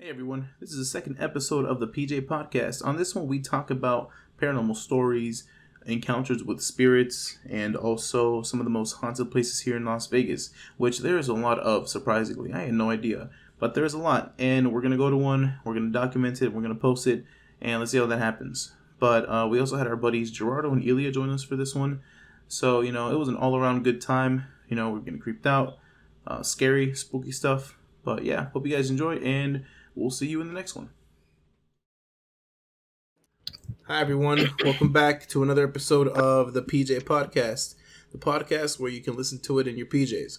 Hey everyone, this is the second episode of the PJ Podcast. On this one, we talk about paranormal stories, encounters with spirits, and also some of the most haunted places here in Las Vegas, which there is a lot of, surprisingly. I had no idea, but there's a lot, and we're going to go to one, we're going to document it, we're going to post it, and let's see how that happens. But we also had our buddies Gerardo and Ilya join us for this one, so, it was an all around good time. We're getting creeped out, scary, spooky stuff, but yeah, hope you guys enjoy, and we'll see you in the next one. Hi, everyone. Welcome back to another episode of the PJ Podcast, the podcast where you can listen to it in your PJs.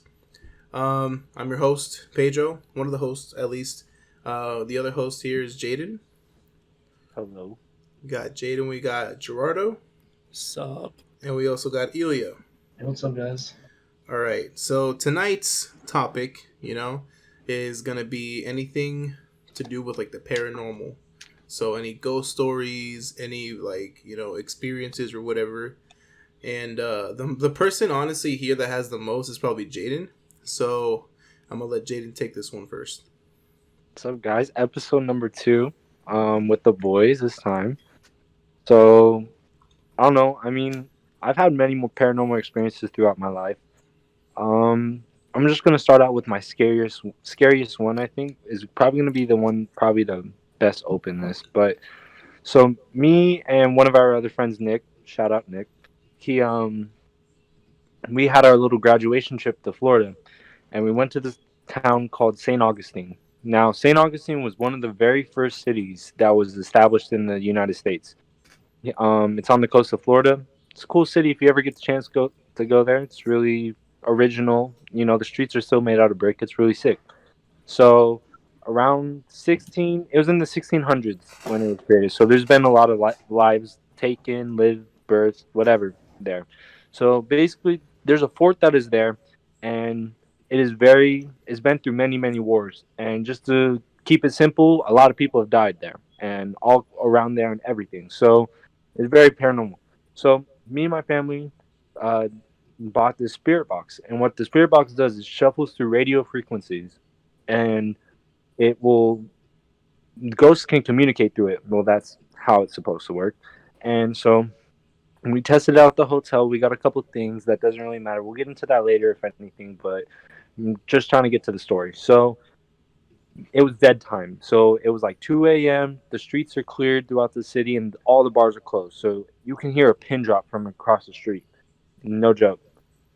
I'm your host, Pedro, one of the hosts at least. The other host here is Jaden. Hello. We got Jaden, we got Gerardo. Sup? And we also got Ilya. Hey, what's up, guys? All right. So tonight's topic, is going to be anything to do with like the paranormal. So any ghost stories, any experiences or whatever. And the person honestly here that has the most is probably Jaden. So I'm gonna let Jaden take this one first. What's up, guys? Episode number 2, with the boys this time. So I don't know. I mean, I've had many more paranormal experiences throughout my life. I'm just gonna start out with my scariest one. I think is probably gonna be the one, probably the best openness. But so me and one of our other friends, Nick, shout out Nick. He we had our little graduation trip to Florida, and we went to this town called St. Augustine. Now, St. Augustine was one of the very first cities that was established in the United States. It's on the coast of Florida. It's a cool city if you ever get the chance to go there. It's really original. The streets are still made out of brick. It's really sick. So around 16, it was in the 1600s when it was created. So there's been a lot of lives taken, lived, births, whatever there. So basically, there's a fort that is there, and it's been through many, many wars. And just to keep it simple, a lot of people have died there and all around there and everything. So it's very paranormal. So me and my family uh, bought this spirit box, and what the spirit box does is shuffles through radio frequencies, and it will ghosts can communicate through it. Well, that's how it's supposed to work. And so we tested it out at the hotel. We got a couple things that doesn't really matter. We'll get into that later if anything, but I'm just trying to get to the story. So it was dead time. So it was like 2 a.m. The streets are cleared throughout the city, and all the bars are closed. So you can hear a pin drop from across the street. No joke.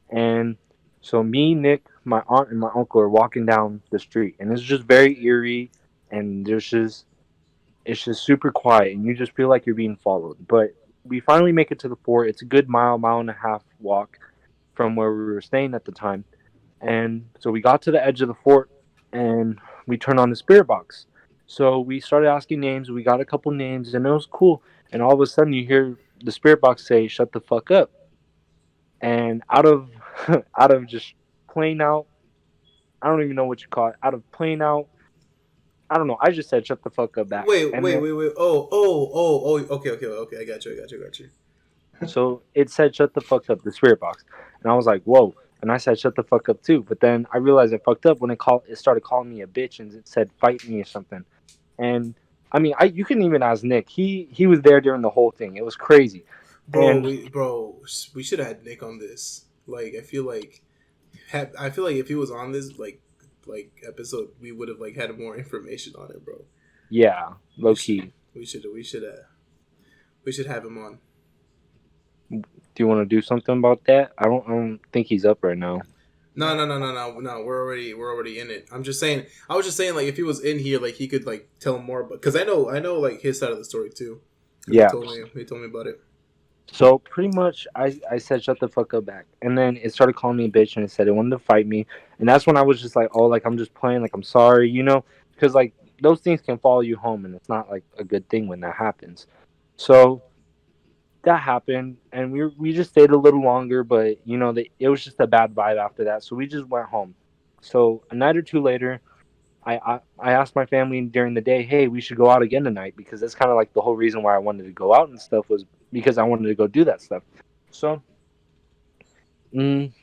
And so me, Nick, my aunt, and my uncle are walking down the street, and it's just very eerie, and it's just super quiet, and you just feel like you're being followed. But we finally make it to the fort. It's a good mile and a half walk from where we were staying at the time. And so we got to the edge of the fort, and we turned on the spirit box. So we started asking names. We got a couple names, and it was cool. And all of a sudden, you hear the spirit box say, "Shut the fuck up." And out of out of just plain out, I don't even know what you call it. Out of plain out, I don't know. I just said, "Shut the fuck up" back. And then, Wait. Oh. Okay. I got you. so it said, "Shut the fuck up," the spirit box, and I was like, "Whoa!" And I said, "Shut the fuck up" too. But then I realized I fucked up when it started calling me a bitch, and it said, "Fight me" or something. And I mean, you can even ask Nick. He was there during the whole thing. It was crazy. And We should have had Nick on this. Like, I feel like if he was on this episode, we would have had more information on it, bro. yeah, low key. We should have him on. Do you want to do something about that? I don't think he's up right now. No. We're already in it. I'm just saying. I was just saying, like, if he was in here, like, he could tell more, because I know like his side of the story too. Yeah. He told me about it. So pretty much, I said, "Shut the fuck up" back, and then it started calling me a bitch, and it said it wanted to fight me, and that's when I was just like, "Oh, like I'm just playing, like I'm sorry," because like those things can follow you home, and it's not like a good thing when that happens. So that happened, and we just stayed a little longer, but it was just a bad vibe after that, so we just went home. So a night or two later, I asked my family during the day, "Hey, we should go out again tonight," because that's kind of like the whole reason why I wanted to go out and stuff, was because I wanted to go do that stuff. So, mm,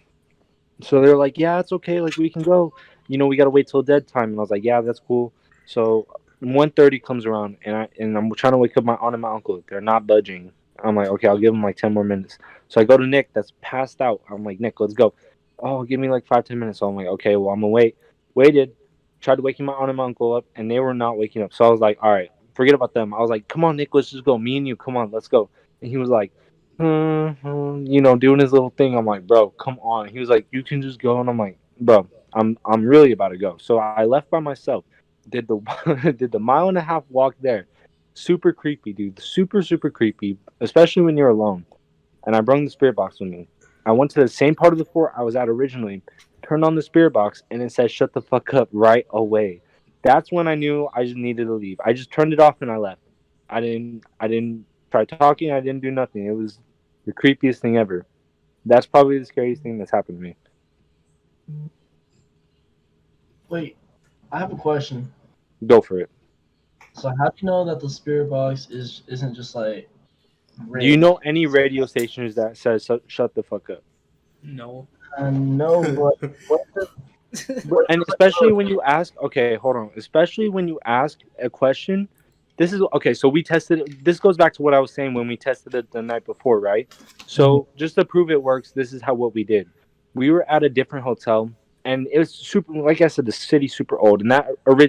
so they're like, "Yeah, it's okay. Like we can go. We gotta wait till dead time." And I was like, "Yeah, that's cool." So 1:30 comes around, and I'm trying to wake up my aunt and my uncle. They're not budging. I'm like, okay, I'll give them like 10 more minutes. So I go to Nick, that's passed out. I'm like, Nick, let's go. Oh, give me like 5-10 minutes. So I'm like, okay, well, I'm gonna wait. Waited, tried to waking my aunt and my uncle up, and they were not waking up. So I was like, all right, forget about them. I was like, come on, Nick, let's just go. Me and you, come on, let's go. And he was like, doing his little thing. I'm like, bro, come on. He was like, you can just go, and I'm like, bro, I'm really about to go. So I left by myself. Did the did the mile and a half walk there. Super creepy, dude. Super creepy, especially when you're alone. And I brought the spirit box with me. I went to the same part of the fort I was at originally, turned on the spirit box, and it said shut the fuck up right away. That's when I knew I just needed to leave. I just turned it off and I left. I didn't try talking, I didn't do nothing. It was the creepiest thing ever. That's probably the scariest thing that's happened to me. Wait, I have a question. Go for it. So how do you know that the spirit box isn't just like Do you rigged? know any radio stations that says shut the fuck up? No. No, but what And if it's especially like when you ask, okay, hold on. Especially when you ask a question, this is okay. So we tested. This goes back to what I was saying when we tested it the night before, right? So just to prove it works, this is how what we did. We were at a different hotel, and it was super. Like I said, the city's super old, and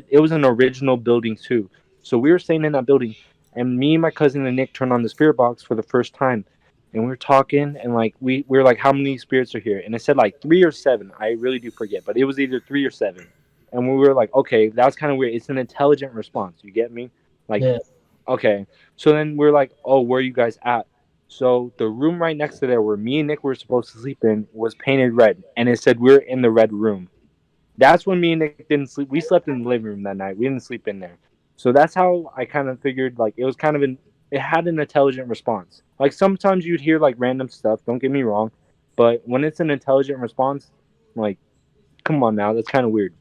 it was an original building too. So we were staying in that building, and me, my cousin, and Nick turned on the spirit box for the first time, and we were talking, and like we were like, how many spirits are here? And it said like 3 or 7. I really do forget, but it was either 3 or 7. And we were like, okay, that's kind of weird. It's an intelligent response. You get me? Like, yeah, okay. So then we're like, oh, where are you guys at? So the room right next to there, where me and Nick were supposed to sleep in, was painted red, and it said we're in the red room. That's when me and Nick didn't sleep. We slept in the living room that night. We didn't sleep in there. So that's how I kind of figured like it was kind of it had an intelligent response. Like sometimes you'd hear like random stuff, don't get me wrong, but when it's an intelligent response, like come on now, that's kind of weird.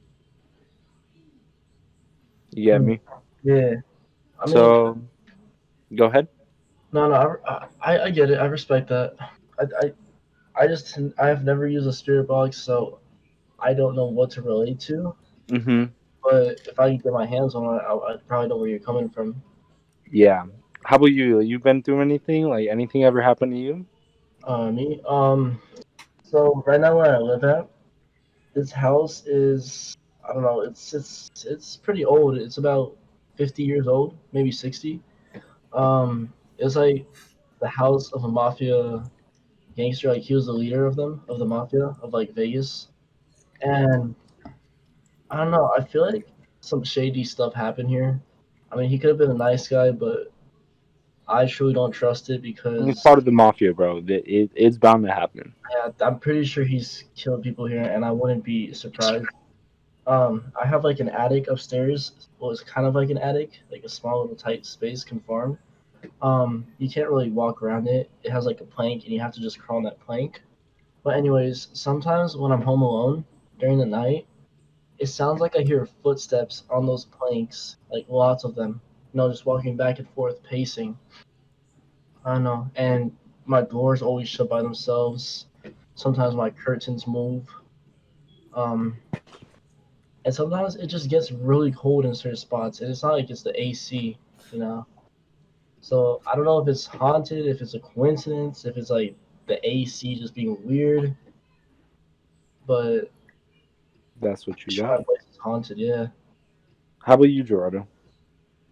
You get me? yeah. I mean, So go ahead. no. I get it. I respect that. I, I I have never used a spirit box, so I don't know what to relate to. Mhm. But if I could get my hands on it, I probably know where you're coming from. Yeah. How about you? You been through anything? Like anything ever happened to you? Me. So right now where I live at, this house is I don't know. It's pretty old. It's about 50 years old, maybe 60. It's like the house of a mafia gangster. Like he was the leader of them, of the mafia of like Vegas. And I don't know. I feel like some shady stuff happened here. I mean, he could have been a nice guy, but I truly don't trust it It's because part of the mafia, bro. It's bound to happen. I'm pretty sure he's killed people here, and I wouldn't be surprised. I have like an attic upstairs. Well, it's kind of like an attic, like a small little tight space conformed. You can't really walk around it. It has like a plank, and you have to just crawl on that plank. But anyways, sometimes when I'm home alone during the night, it sounds like I hear footsteps on those planks, like lots of them. Just walking back and forth, pacing. I don't know, and my doors always shut by themselves. Sometimes my curtains move. Um, and sometimes it just gets really cold in certain spots, and it's not like it's the AC, you know. So I don't know if it's haunted, if it's a coincidence, if it's like the AC just being weird, but That's what I'm you sure got. my place is haunted. Yeah. How about you, Gerardo?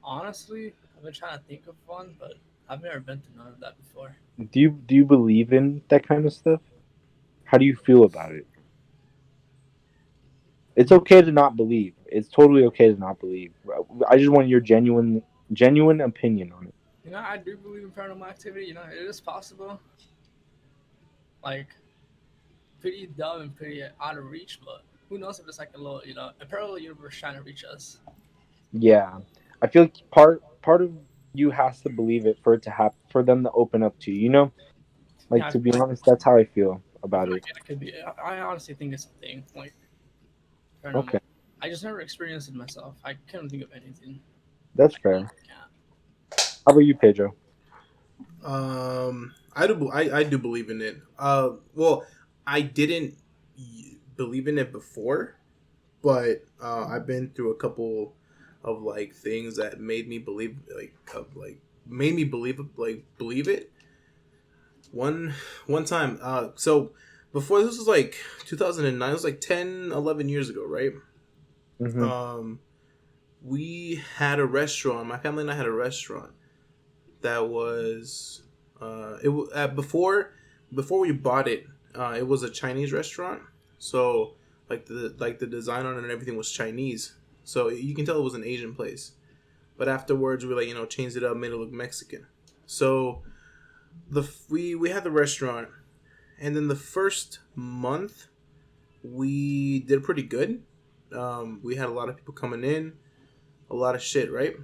Honestly, I've been trying to think of one, but I've never been through none of that before. Do you believe in that kind of stuff? How do you feel about it? It's okay to not believe. It's totally okay to not believe. I just want your genuine opinion on it. I do believe in paranormal activity. It is possible. Like, pretty dumb and pretty out of reach, but who knows if it's like a little, a parallel universe trying to reach us. Yeah, I feel like part of you has to believe it for it to happen, for them to open up to you. Like Yeah, to be honest, that's how I feel I about feel it. like it could be. I honestly think it's a thing, like paranormal. Okay, I just never experienced it myself. I couldn't think of anything. that's I fair. honestly can't. How about you, Pedro? I do believe in it. Well, I didn't believe in it before, but I've been through a couple of like things that made me believe made me believe it. One time, so before this was like 2009, it was like 10, 11 years ago, right? Mm-hmm. We had a restaurant. My family and I had a restaurant that was before we bought it. It was a Chinese restaurant, so the design on it and everything was Chinese. So you can tell it was an Asian place. But afterwards, we changed it up, made it look Mexican. So we had the restaurant, and then the first month we did pretty good. We had a lot of people coming in, a lot of shit, right?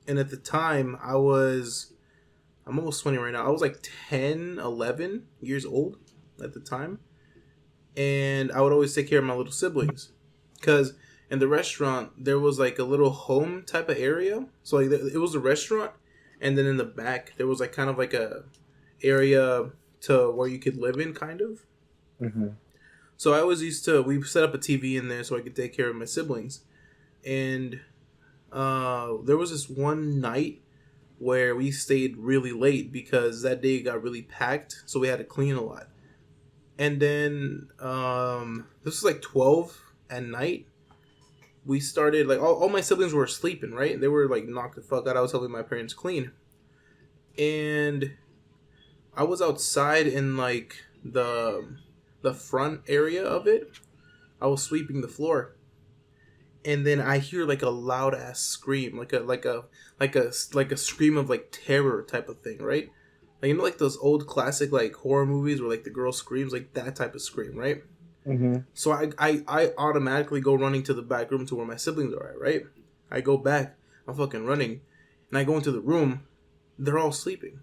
And at the time, I'm almost 20 right now. I was like 10, 11 years old at the time. And I would always take care of my little siblings. Because in the restaurant, there was like a little home type of area. So like it was a restaurant. And then in the back, there was like kind of like a area to where you could live in, kind of. Mm-hmm. So we set up a TV in there so I could take care of my siblings. And there was this one night where we stayed really late because that day got really packed, so we had to clean a lot. And then this was like 12 at night. We started like all my siblings were sleeping, right? They were like knocked the fuck out. I was helping my parents clean, and I was outside in like the front area of it. I was sweeping the floor, and then I hear like a loud ass scream, like a scream of like terror type of thing, right? Like like those old classic like horror movies where like the girl screams, like that type of scream, right? Mm-hmm. So I automatically go running to the back room to where my siblings are at, right? I go back, I'm fucking running, and I go into the room. They're all sleeping,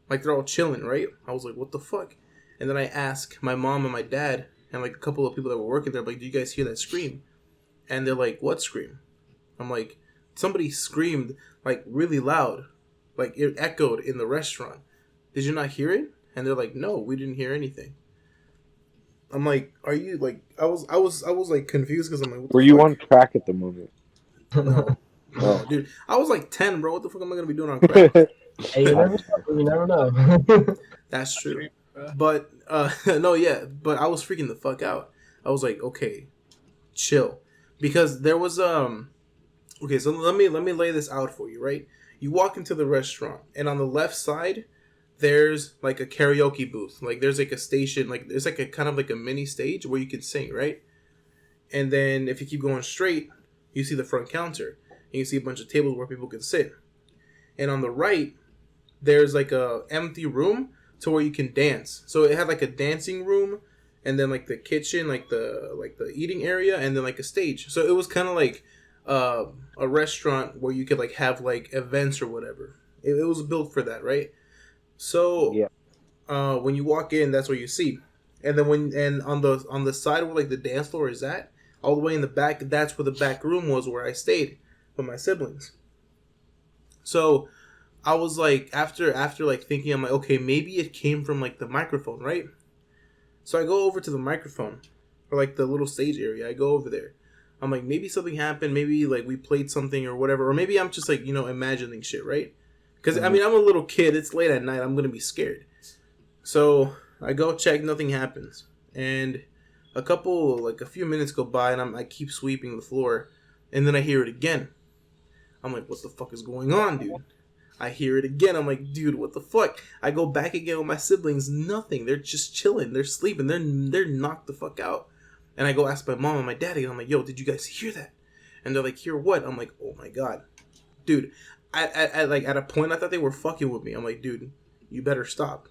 like they're all chilling, right? I was like, what the fuck? And then I ask my mom and my dad and like a couple of people that were working there, like, do you guys hear that scream? And they're like, what scream? I'm like, somebody screamed like really loud, like it echoed in the restaurant. Did you not hear it? And they're like, no, we didn't hear anything. I'm like, are you like? I was like confused because I'm like, what the Were you fuck? on crack at the moment? No, no, dude. I was like 10, bro. What the fuck am I gonna be doing on crack? Hey, you never know. That's true. Bro. But no, yeah. But I was freaking the fuck out. I was like, okay, chill, because there was Okay, so let me lay this out for you, right? You walk into the restaurant, and on the left side, there's like a karaoke booth. Like there's like a station, like there's like a kind of like a mini stage where you can sing, right? And then if you keep going straight, you see the front counter. And you see a bunch of tables where people can sit. And on the right, there's like a empty room to where you can dance. So it had like a dancing room, and then like the kitchen, like the eating area, and then like a stage. So it was kind of like a restaurant where you could like have like events or whatever. It was built for that, right? So Yeah. when you walk in, that's what you see. And then on the side where like the dance floor is at, all the way in the back, that's where the back room was where I stayed with my siblings. So I was like, after like thinking, I'm like, okay, maybe it came from like the microphone, right? So I go over to the microphone, or like the little stage area. I go over there. I'm like, maybe something happened. Maybe like we played something or whatever, or maybe I'm just like imagining shit, right? Because I mean, I'm a little kid. It's late at night. I'm gonna be scared. So I go check. Nothing happens, and a few minutes go by, and I keep sweeping the floor, and then I hear it again. I'm like, what the fuck is going on, dude? I hear it again. I'm like, dude, what the fuck? I go back again with my siblings. Nothing. They're just chilling. They're sleeping. They're knocked the fuck out. And I go ask my mom and my daddy. I'm like, yo, did you guys hear that? And they're like, hear what? I'm like, oh my god, dude. At a point I thought they were fucking with me. I'm like, dude, you better stop.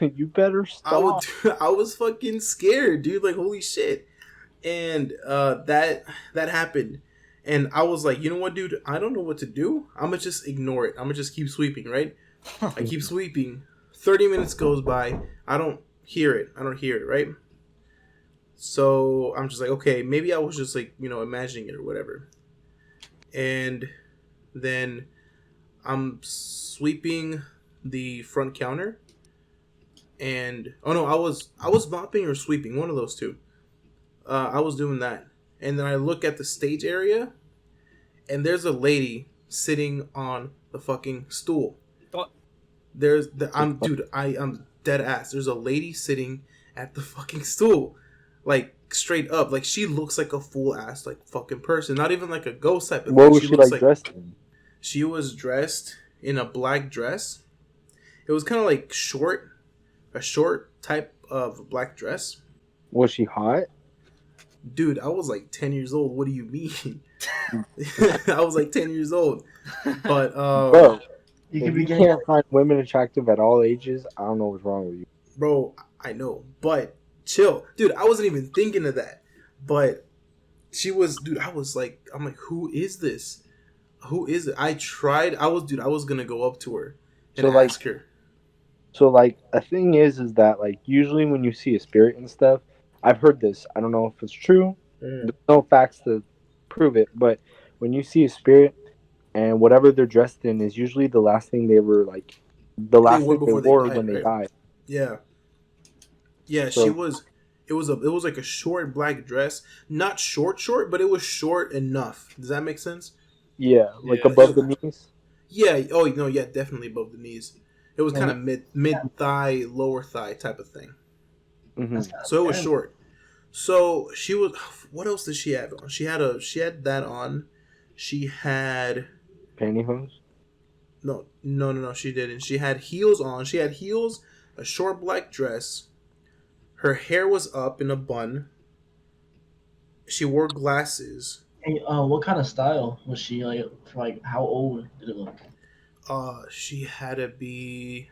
You better stop. I was fucking scared, dude. Like, holy shit. And that happened. And I was like, you know what, dude? I don't know what to do. I'm going to just ignore it. I'm going to just keep sweeping, right? I keep sweeping. 30 minutes goes by. I don't hear it, right? So I'm just like, okay, maybe I was just like, imagining it or whatever. And then I'm sweeping the front counter. And, oh no, I was mopping or sweeping, one of those two. I was doing that. And then I look at the stage area, and there's a lady sitting on the fucking stool. What? I'm dead ass. There's a lady sitting at the fucking stool, like straight up. Like she looks like a full ass like fucking person. Not even like a ghost type of What thing. was She she looks like like dressed in? she was dressed in a black dress. It was kind of like a short type of black dress. Was she hot? Dude, I was like 10 years old. What do you mean? I was like 10 years old. But Bro, You if could be you getting can't find women attractive at all ages, I don't know what's wrong with you. bro, I know. But chill. Dude, I wasn't even thinking of that. But she was, dude, I'm like, who is this? Who is it? I was gonna go up to her and So, like, ask her. So like a thing is that like usually when you see a spirit and stuff, I've heard this. I don't know if it's true. There's no facts to prove it, but when you see a spirit and whatever they're dressed in is usually the last thing the They last thing wore they before they wore died, when they right? died. Yeah. Yeah, she So was. It was like a short black dress, not short, but it was short enough. Does that make sense? yeah, like Yeah. above the knees. Yeah. Oh no. Yeah, definitely above the knees. It was kind and of mid thigh, lower thigh type of thing. Hmm. that's kind of So it was scary. short. So she was. What else did she have on? She had that on. She had Pantyhose. no. She didn't. She had heels on. She had heels, a short black dress. Her hair was up in a bun. She wore glasses. Hey, what kind of style was she like? For like, how old did it look? She had to be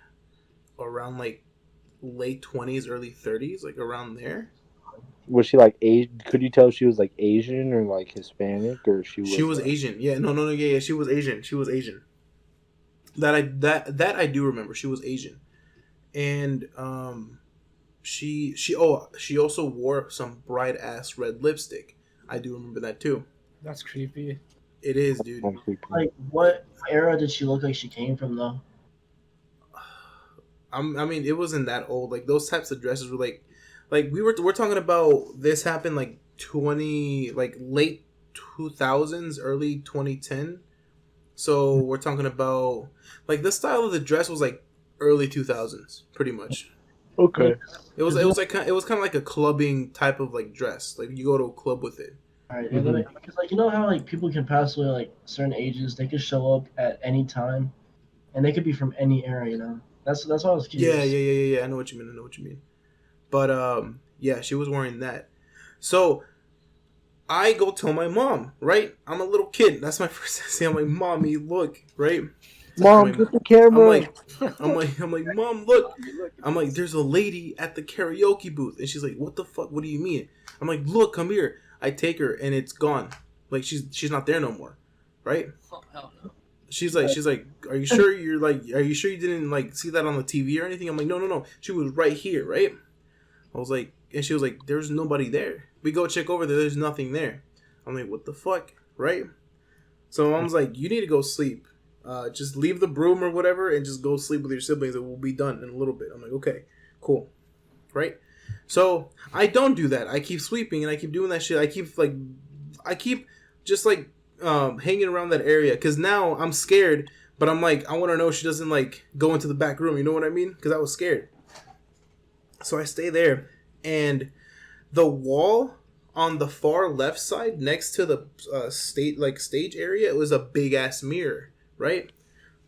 around like late 20s, early 30s, like around there. Was she like Asian? Could you tell she was like Asian or like Hispanic or she She was was Asian. Yeah, no, yeah, she was Asian. She was Asian. That I do remember. She was Asian, and she also wore some bright ass red lipstick. I do remember that too. That's creepy. It is, dude. Like, what era did she look like she came from though? I mean, it wasn't that old. Like those types of dresses were like we're talking about. This happened like late 2000s, early 2010. So we're talking about like the style of the dress was like early 2000s, pretty much. Okay. It was kind of like a clubbing type of like dress. Like you go to a club with it. All right, Mhm. because like you know how like people can pass away like certain ages, they could show up at any time, and they could be from any era. You know, that's why I was Yeah, curious. yeah. I know what you mean. I know what you mean. But yeah, she was wearing that. So I go tell my mom, right? I'm a little kid. That's my first thing. I'm like, mommy, look, right? Mom, I'm get like, the camera. I'm like, mom, look. I'm like, there's a lady at the karaoke booth, and she's like, what the fuck? What do you mean? I'm like, look, come here. I take her, and it's gone. Like she's not there no more, right? Oh, hell no. She's like, are you sure you didn't like see that on the TV or anything? I'm like, no. She was right here, right? I was like, and she was like, there's nobody there. We go check over there. There's nothing there. I'm like, what the fuck, right? So mom's like, you need to go sleep. Just leave the broom or whatever and just go sleep with your siblings and we'll be done in a little bit. I'm like, okay, cool. Right? So I don't do that. I keep sweeping and I keep doing that shit. I keep just like hanging around that area because now I'm scared, but I'm like, I want to know she doesn't like go into the back room. You know what I mean? Because I was scared. So I stay there and the wall on the far left side next to the stage area, it was a big ass mirror, right?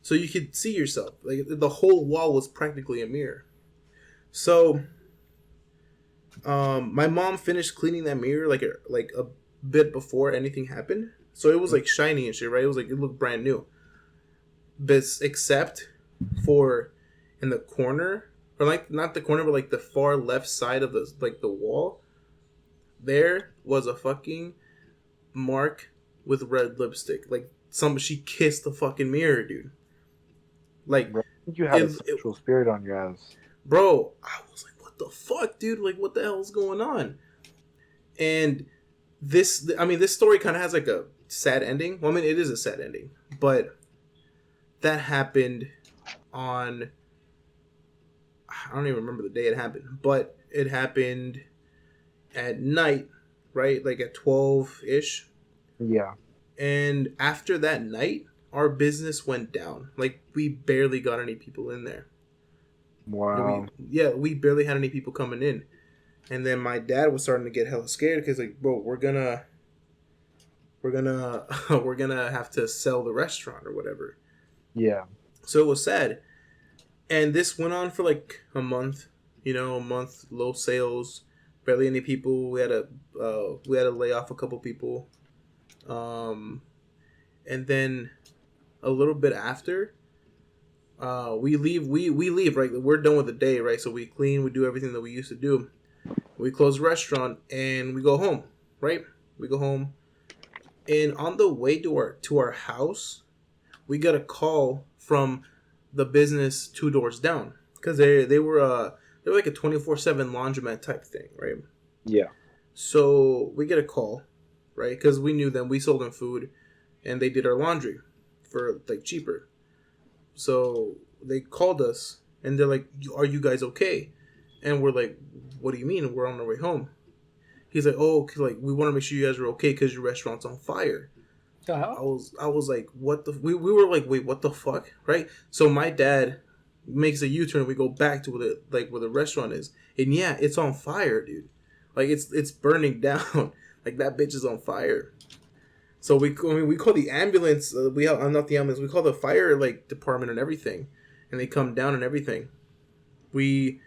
So you could see yourself. Like the whole wall was practically a mirror. So my mom finished cleaning that mirror like a bit before anything happened. So it was like shiny and shit, right? It was like it looked brand new. But except for in the corner, or like not the corner, but like the far left side of the wall, there was a fucking mark with red lipstick. Like she kissed the fucking mirror, dude. Like Bro, I think you had a it, sexual spirit on your ass. bro, I was like, what the fuck, dude? Like, what the hell's going on? And this story kind of has like a sad ending. Well, I mean, it is a sad ending, but that happened on, I don't even remember the day it happened, but it happened at night, right? Like at 12 ish. Yeah. And after that night, our business went down. Like, we barely got any people in there. Wow. We barely had any people coming in. And then my dad was starting to get hella scared because, like, bro, we're gonna we're gonna have to sell the restaurant or whatever. Yeah. So it was sad. And this went on for like a month, a month, low sales, barely any people. We had to lay off a couple people. And then a little bit after, we leave, right? We're done with the day, right? So we clean, we do everything that we used to do. We close the restaurant and we go home, right? We go home. And on the way to our house, we got a call from the business 2 doors down, because they were like a 24/7 laundromat type thing, right? Yeah. So we get a call, right? Because we knew them, we sold them food, and they did our laundry for like cheaper. So they called us and they're like, "Are you guys okay?" And we're like, "What do you mean? We're on our way home." He's like, "Oh, like we want to make sure you guys are okay because your restaurant's on fire." The hell? I was like, "What the?" We were like, "Wait, what the fuck?" Right? So my dad makes a U-turn. We go back to where the restaurant is, and yeah, it's on fire, dude. Like it's burning down. Like that bitch is on fire. So we call the ambulance. I'm not the ambulance. We call the fire like department and everything, and they come down and everything. We're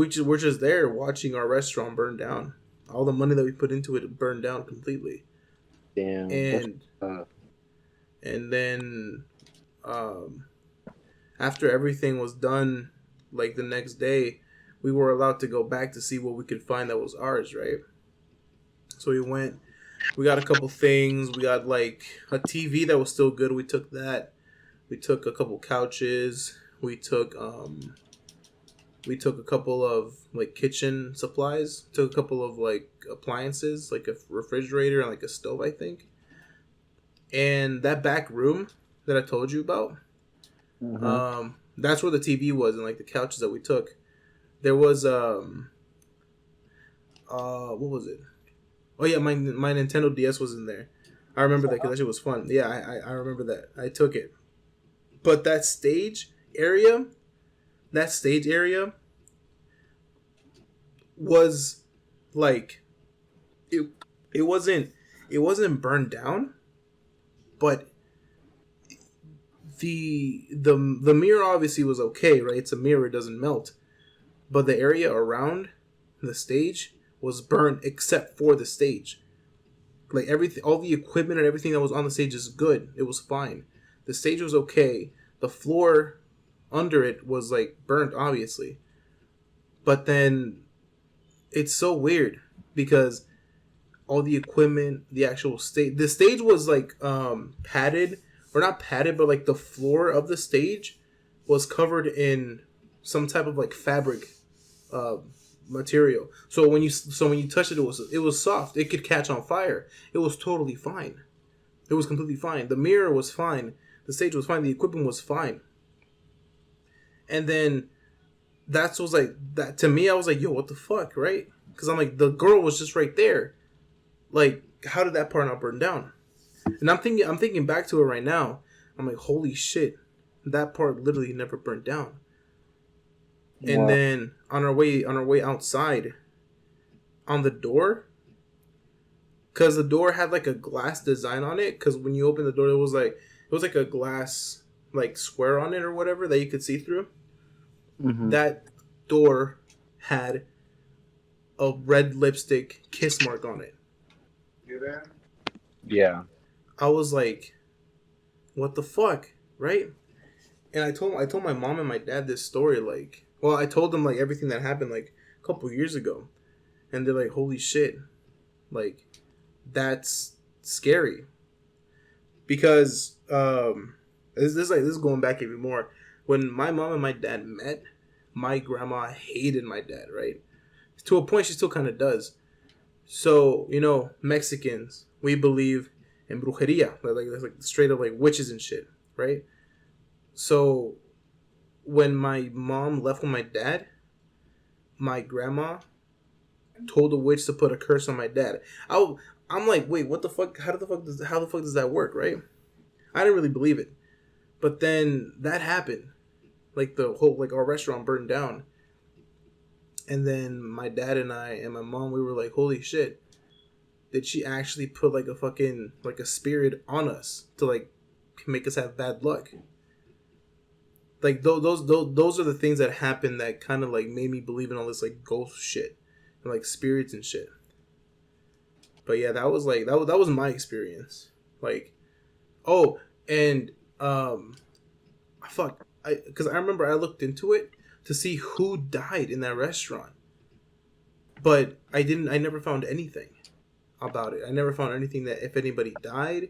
just there watching our restaurant burn down. All the money that we put into it burned down completely. Damn. And then after everything was done, like the next day, we were allowed to go back to see what we could find that was ours, right? So we went. We got a couple things. We got like a TV that was still good. We took that. We took a couple couches. We took a couple of like kitchen supplies. Took a couple of like appliances, like a refrigerator and like a stove, I think. And that back room that I told you about, that's where the TV was and like the couches that we took. There was what was it? Oh yeah, my Nintendo DS was in there. I remember that because that shit was fun. Yeah, I remember that. I took it. But that stage area was like it wasn't burned down, but the mirror obviously was okay, right? It's a mirror, it doesn't melt. But the area around the stage was burned except for the stage. Like everything, all the equipment and everything that was on the stage is good. It was fine. The stage was okay. The floor under it was like burnt, obviously. But then it's so weird because all the equipment, the actual stage, the stage was like padded, or not padded, but like the floor of the stage was covered in some type of like fabric material. So when you touched it, it was soft. It could catch on fire. It was totally fine. It was completely fine. The mirror was fine. The stage was fine. The equipment was fine. And then that was like that to me. I was like, yo, what the fuck, right? Because I'm like, the girl was just right there. Like, how did that part not burn down? And I'm thinking back to it right now. I'm like, holy shit, that part literally never burned down. And Wow. then on our way outside, on the door, because the door had like a glass design on it. Because when you open the door, it was like a glass like square on it or whatever that you could see through. Mm-hmm. That door had a red lipstick kiss mark on it. Yeah. I was like, what the fuck, right? And I told my mom and my dad this story, like, well, I told them like everything that happened like a couple years ago, and they're like, holy shit, like, that's scary. Because this is going back even more. When my mom and my dad met, my grandma hated my dad, right? To a point, she still kind of does. So, Mexicans, we believe in brujeria, like straight up like witches and shit, right? So when my mom left with my dad, my grandma told the witch to put a curse on my dad. I'm like, wait, what the fuck? How the fuck does that work, right? I didn't really believe it, but then that happened. Like the whole like our restaurant burned down, and then my dad and I and my mom, we were like, holy shit, did she actually put like a fucking like a spirit on us to like make us have bad luck? Like those are the things that happened that kind of like made me believe in all this like ghost shit and like spirits and shit. But yeah, that was like that was my experience. Like, oh, and fuck, because I remember I looked into it to see who died in that restaurant, but I didn't. I never found anything about it. I never found anything that if anybody died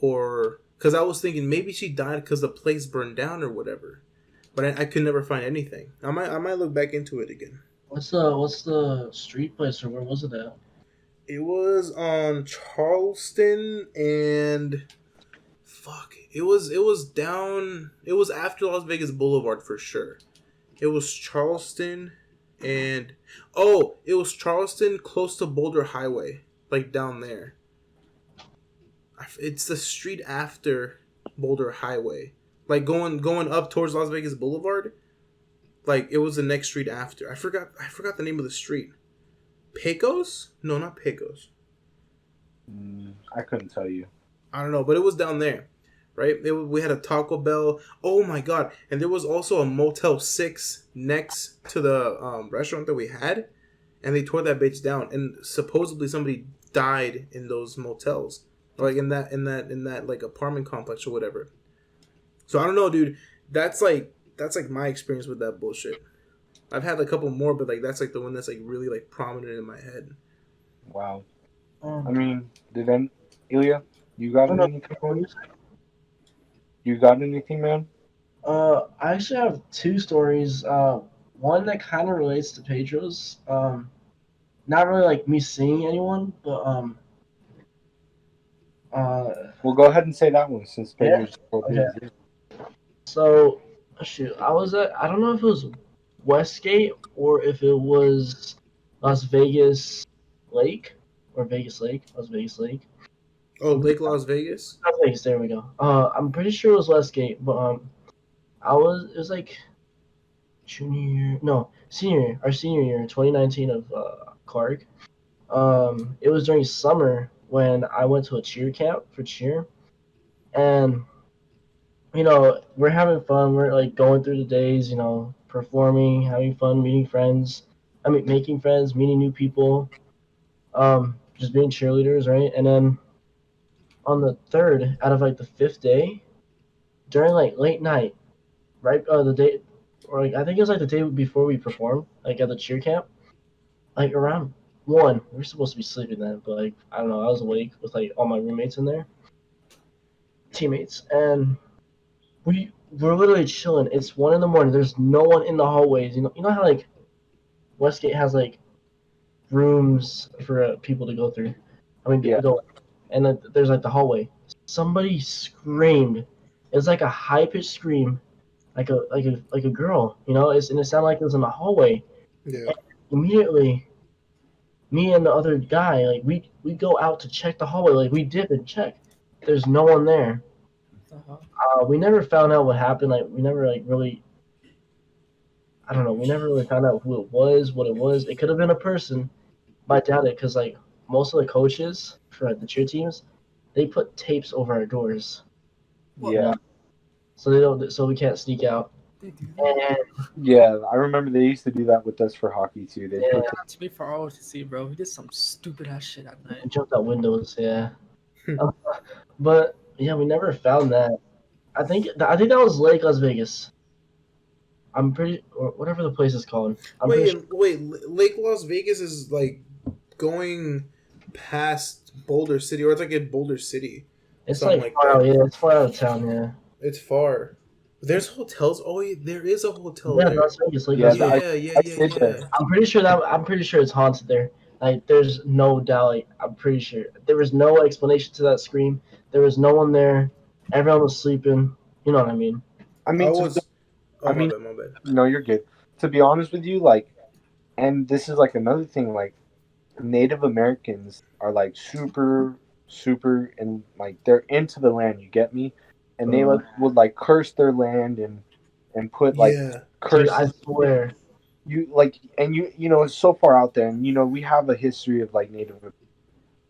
or because I was thinking maybe she died because the place burned down or whatever, but I could never find anything. I might look back into it again. What's the street place or where was it at? It was on Charleston and fuck. It was down. It was after Las Vegas Boulevard for sure. It was Charleston and it was Charleston close to Boulder Highway, like down there. It's the street after Boulder Highway, like going up towards Las Vegas Boulevard. Like it was the next street after. I forgot the name of the street. Pecos? No, not Pecos. I couldn't tell you. I don't know, but it was down there, right? We had a Taco Bell. Oh my god! And there was also a Motel 6 next to the restaurant that we had, and they tore that bitch down. And supposedly somebody died in those motels, like in that like apartment complex or whatever. So I don't know, dude. That's like my experience with that bullshit. I've had a couple more, but like that's like the one that's like really like prominent in my head. Wow. I mean, Ilya, you got anything? You got anything, man? I actually have two stories. One that kind of relates to Pedro's. Not really like me seeing anyone, but Well, go ahead and say that one since Pedro yeah. just told Okay. his. So shoot, I was at I don't know if it was Westgate or if it was Las Vegas Lake or Vegas Lake. Las Vegas Lake. Oh, Lake Las Vegas. Las Vegas. There we go. I'm pretty sure it was Westgate, but it was like our senior year, 2019 of Clark. It was during summer when I went to a cheer camp for cheer, and we're having fun. We're like going through the days, performing, having fun, meeting friends. I mean, making friends, meeting new people, just being cheerleaders, right? And then on the third out of like the fifth day, during like late night, right? The day, or like I think it was like the day before we performed, like at the cheer camp, like around 1. We were supposed to be sleeping then, but like I don't know, I was awake with like all my roommates in there, teammates, and we're literally chilling. It's 1 in the morning. There's no one in the hallways. You know how like Westgate has like rooms for people to go through. I mean, Yeah. go, and then there's like the hallway. Somebody screamed. It was like a high pitched scream, like a girl. And it sounded like it was in the hallway. Yeah. And immediately, me and the other guy, like we go out to check the hallway. Like we dip and check. There's no one there. We never found out what happened. Like we never like really. I don't know. We never really found out who it was, what it was. It could have been a person, but I doubt it because like most of the coaches for like, the cheer teams, they put tapes over our doors. Yeah. So they don't. So we can't sneak out. And Yeah, I remember they used to do that with us for hockey too. They Yeah. put To be for all to see, bro. He did some stupid ass shit at night. jumped out windows. Yeah. But yeah, we never found that. I think that was Lake Las Vegas. I'm pretty, or whatever the place is called. Wait, Lake Las Vegas is like going past Boulder City, or it's like in Boulder City. It's something like like far that. out. Yeah, it's far out of town. Yeah. It's far. There's hotels. Oh, there is a hotel Yeah, there. Las Vegas. Lake Yeah, Las Yeah, Vegas. yeah. stayed there. I'm pretty sure it's haunted there. Like, there's no doubt. Like, I'm pretty sure there was no explanation to that scream. There was no one there. Everyone was sleeping. You know what I mean? I I mean, was. Oh, I mean- my bad. no, you're good. To be honest with you, like, and this is like another thing, like, Native Americans are like super and like they're into the land. You get me? And they Uh, would like curse their land and put like Yeah. dude, I curses. swear. You like and you know it's so far out there, and you know we have a history of like Native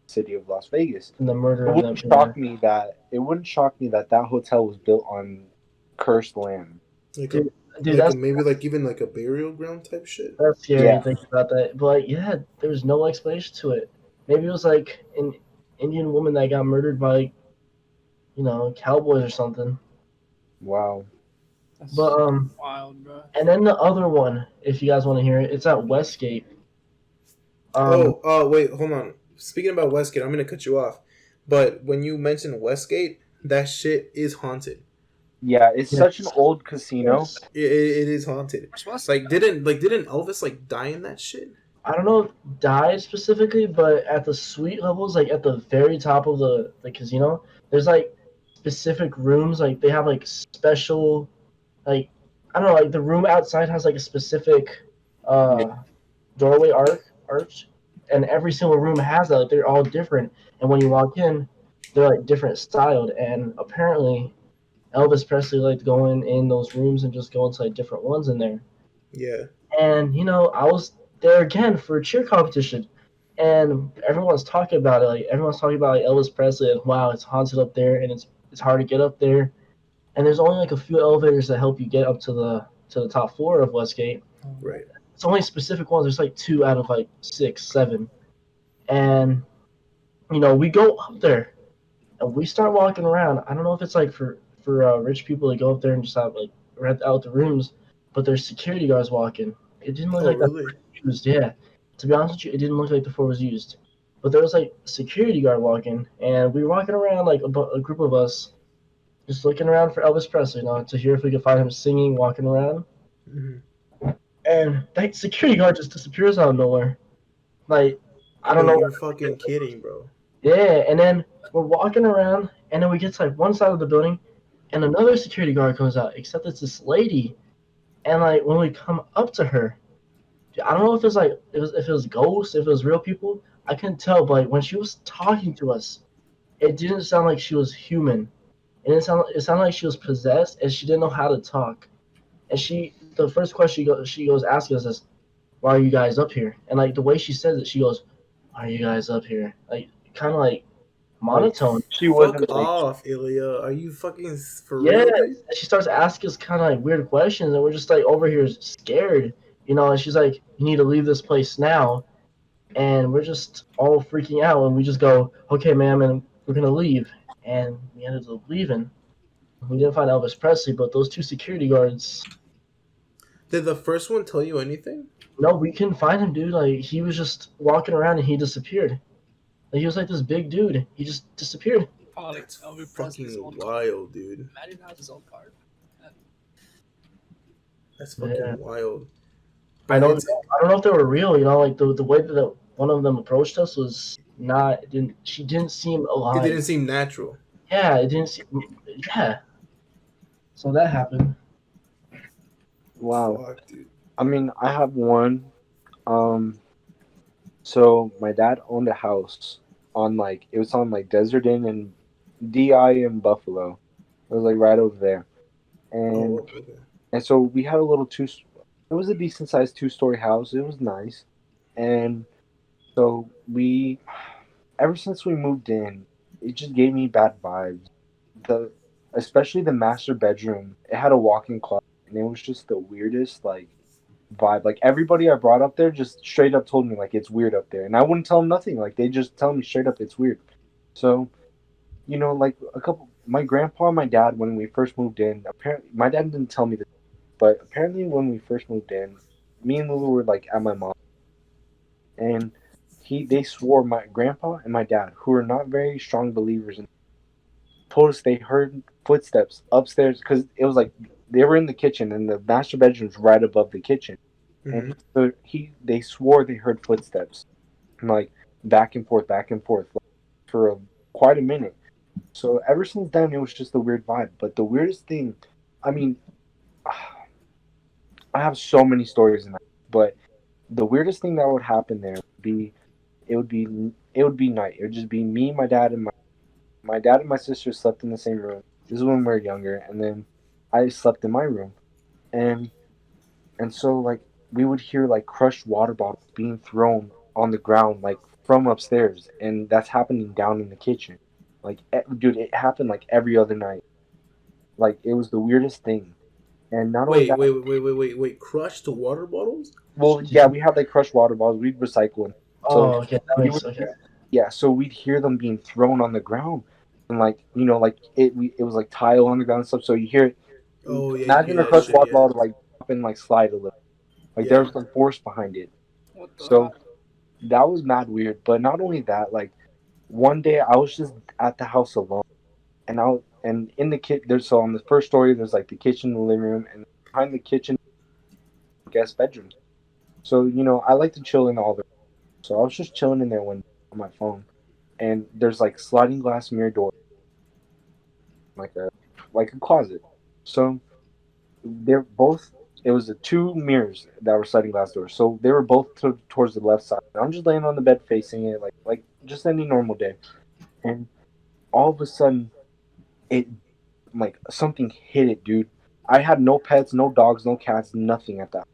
city of Las Vegas. And the murder It of them. wouldn't Yeah. shock me that that hotel was built on cursed land. Like a Dude, that's maybe like even like a burial ground type shit. scary Yeah. to think about that. But like, yeah, there's no explanation to it. Maybe it was like an Indian woman that got murdered by, cowboys or something. Wow. That's But wild, bro. and then the other one, if you guys want to hear it, it's at Westgate. Wait, hold on. Speaking about Westgate, I'm gonna cut you off. But when you mentioned Westgate, that shit is haunted. Yeah, it's Yeah. such an old casino. Yes. It is haunted. What's Like didn't Elvis like die in that shit? I don't know if died specifically, but at the suite levels, like at the very top of the casino, there's like specific rooms. Like they have like special, like I don't know, like the room outside has like a specific uh doorway arch, and every single room has that. Like they're all different, and when you walk in, they're like different styled. And apparently, Elvis Presley liked going in those rooms and just going to like different ones in there. Yeah. And I was there again for a cheer competition, and everyone's talking about it. Like everyone's talking about like Elvis Presley, and wow, it's haunted up there, and it's hard to get up there. And there's only like a few elevators that help you get up to the top floor of Westgate. Right. It's only specific ones. There's like two out of like 6, 7, and we go up there and we start walking around. I don't know if it's like for rich people to go up there and just have like rent out the rooms, but there's security guards walking. It didn't look Oh like that really? used. Yeah, to be honest with you, it didn't look like the floor was used. But there was like a security guard walking, and we were walking around like a group of us, just looking around for Elvis Presley, to hear if we could find him singing, walking around. Mm-hmm. And that security guard just disappears out of nowhere. Like I don't Yo, know. you're fucking kidding, bro. Yeah, and then we're walking around, and then we get to like one side of the building, and another security guard comes out. Except it's this lady, and like when we come up to her, I don't know if it's like if it was ghosts, if it was real people. I couldn't tell, but like, when she was talking to us, it didn't sound like she was human. It sounded like she was possessed, and she didn't know how to talk. And the first question she goes asking us is, "Why are you guys up here?" And like the way she says it, she goes, "Why are you guys up here?" Like kind of like Like monotone. she Fuck wasn't like off, Ilya. Are you fucking for Yeah, real, dude? she starts asking us kind of like weird questions, and we're just like over here scared, And she's like, "You need to leave this place now," and we're just all freaking out, and we just go, "Okay, ma'am," and we're gonna leave, and we ended up leaving. We didn't find Elvis Presley, but those two security guards. Did the first one tell you anything? No, we couldn't find him, dude. Like he was just walking around and he disappeared. Like he was like this big dude. He just disappeared. probably That's Elvis Presley's fucking own car. wild, dude. Imagine has his own car. That's fucking Yeah. wild. I But don't it's I don't know if they were real. Like the way that one of them approached us was not. Didn't She didn't seem it alive. didn't seem natural. Yeah, it didn't seem. Yeah. So that happened. wow. Fuck, dude. I mean, I have one. So my dad owned a house on like it was on like Desert Inn and DI in Buffalo. It was like right over there, Oh, and okay. and so we had a little two. It was a decent sized 2-story house. It was nice, and so we, ever since we moved in, it just gave me bad vibes. The especially the master bedroom. It had a walk-in closet, and it was just the weirdest like vibe. Like everybody I brought up there just straight up told me like it's weird up there, and I wouldn't tell them nothing. Like they just tell me straight up it's weird. So like a couple, my grandpa and my dad when we first moved in. Apparently, my dad didn't tell me this, but apparently when we first moved in, me and Lulu were like at my mom, and they swore my grandpa and my dad, who are not very strong believers, in told us they heard footsteps upstairs because it was like they were in the kitchen and the master bedroom's right above the kitchen. Mm-hmm. And so they swore they heard footsteps, like back and forth, like, for quite a minute. So ever since then, it was just a weird vibe. But the weirdest thing, I mean, I have so many stories in that, but the weirdest thing that would happen there would be it would be night. It would just be me, my dad, and my dad and my sister slept in the same room. This is when we were younger, and then I slept in my room, and so like we would hear like crushed water bottles being thrown on the ground like from upstairs, and that's happening down in the kitchen. Like, dude, it happened like every other night. Like, it was the weirdest thing. And not only that, Wait. Crushed water bottles? well, yeah, we had like crushed water bottles. We'd recycle them. So Oh, okay, that we makes would, okay. yeah. So we'd hear them being thrown on the ground, and like like it was like tile on the ground and stuff. So you hear it. Oh yeah, you Imagine hear a that crushed shit, water yeah. bottle like drop and like slide a little. Like, Yeah. there's some force behind it. What the So hell? that was mad weird. But not only that, like one day I was just at the house alone, and in the there's so on the first story there's like the kitchen, the living room, and behind the kitchen, guest bedrooms. So I like to chill in all the. So I was just chilling in there on my phone, and there's like sliding glass mirror door, like a closet. So they're both. It was the two mirrors that were sliding glass doors. So they were both towards the left side. I'm just laying on the bed facing it, like just any normal day, and all of a sudden it like something hit it, dude. I had no pets, no dogs, no cats, nothing at that.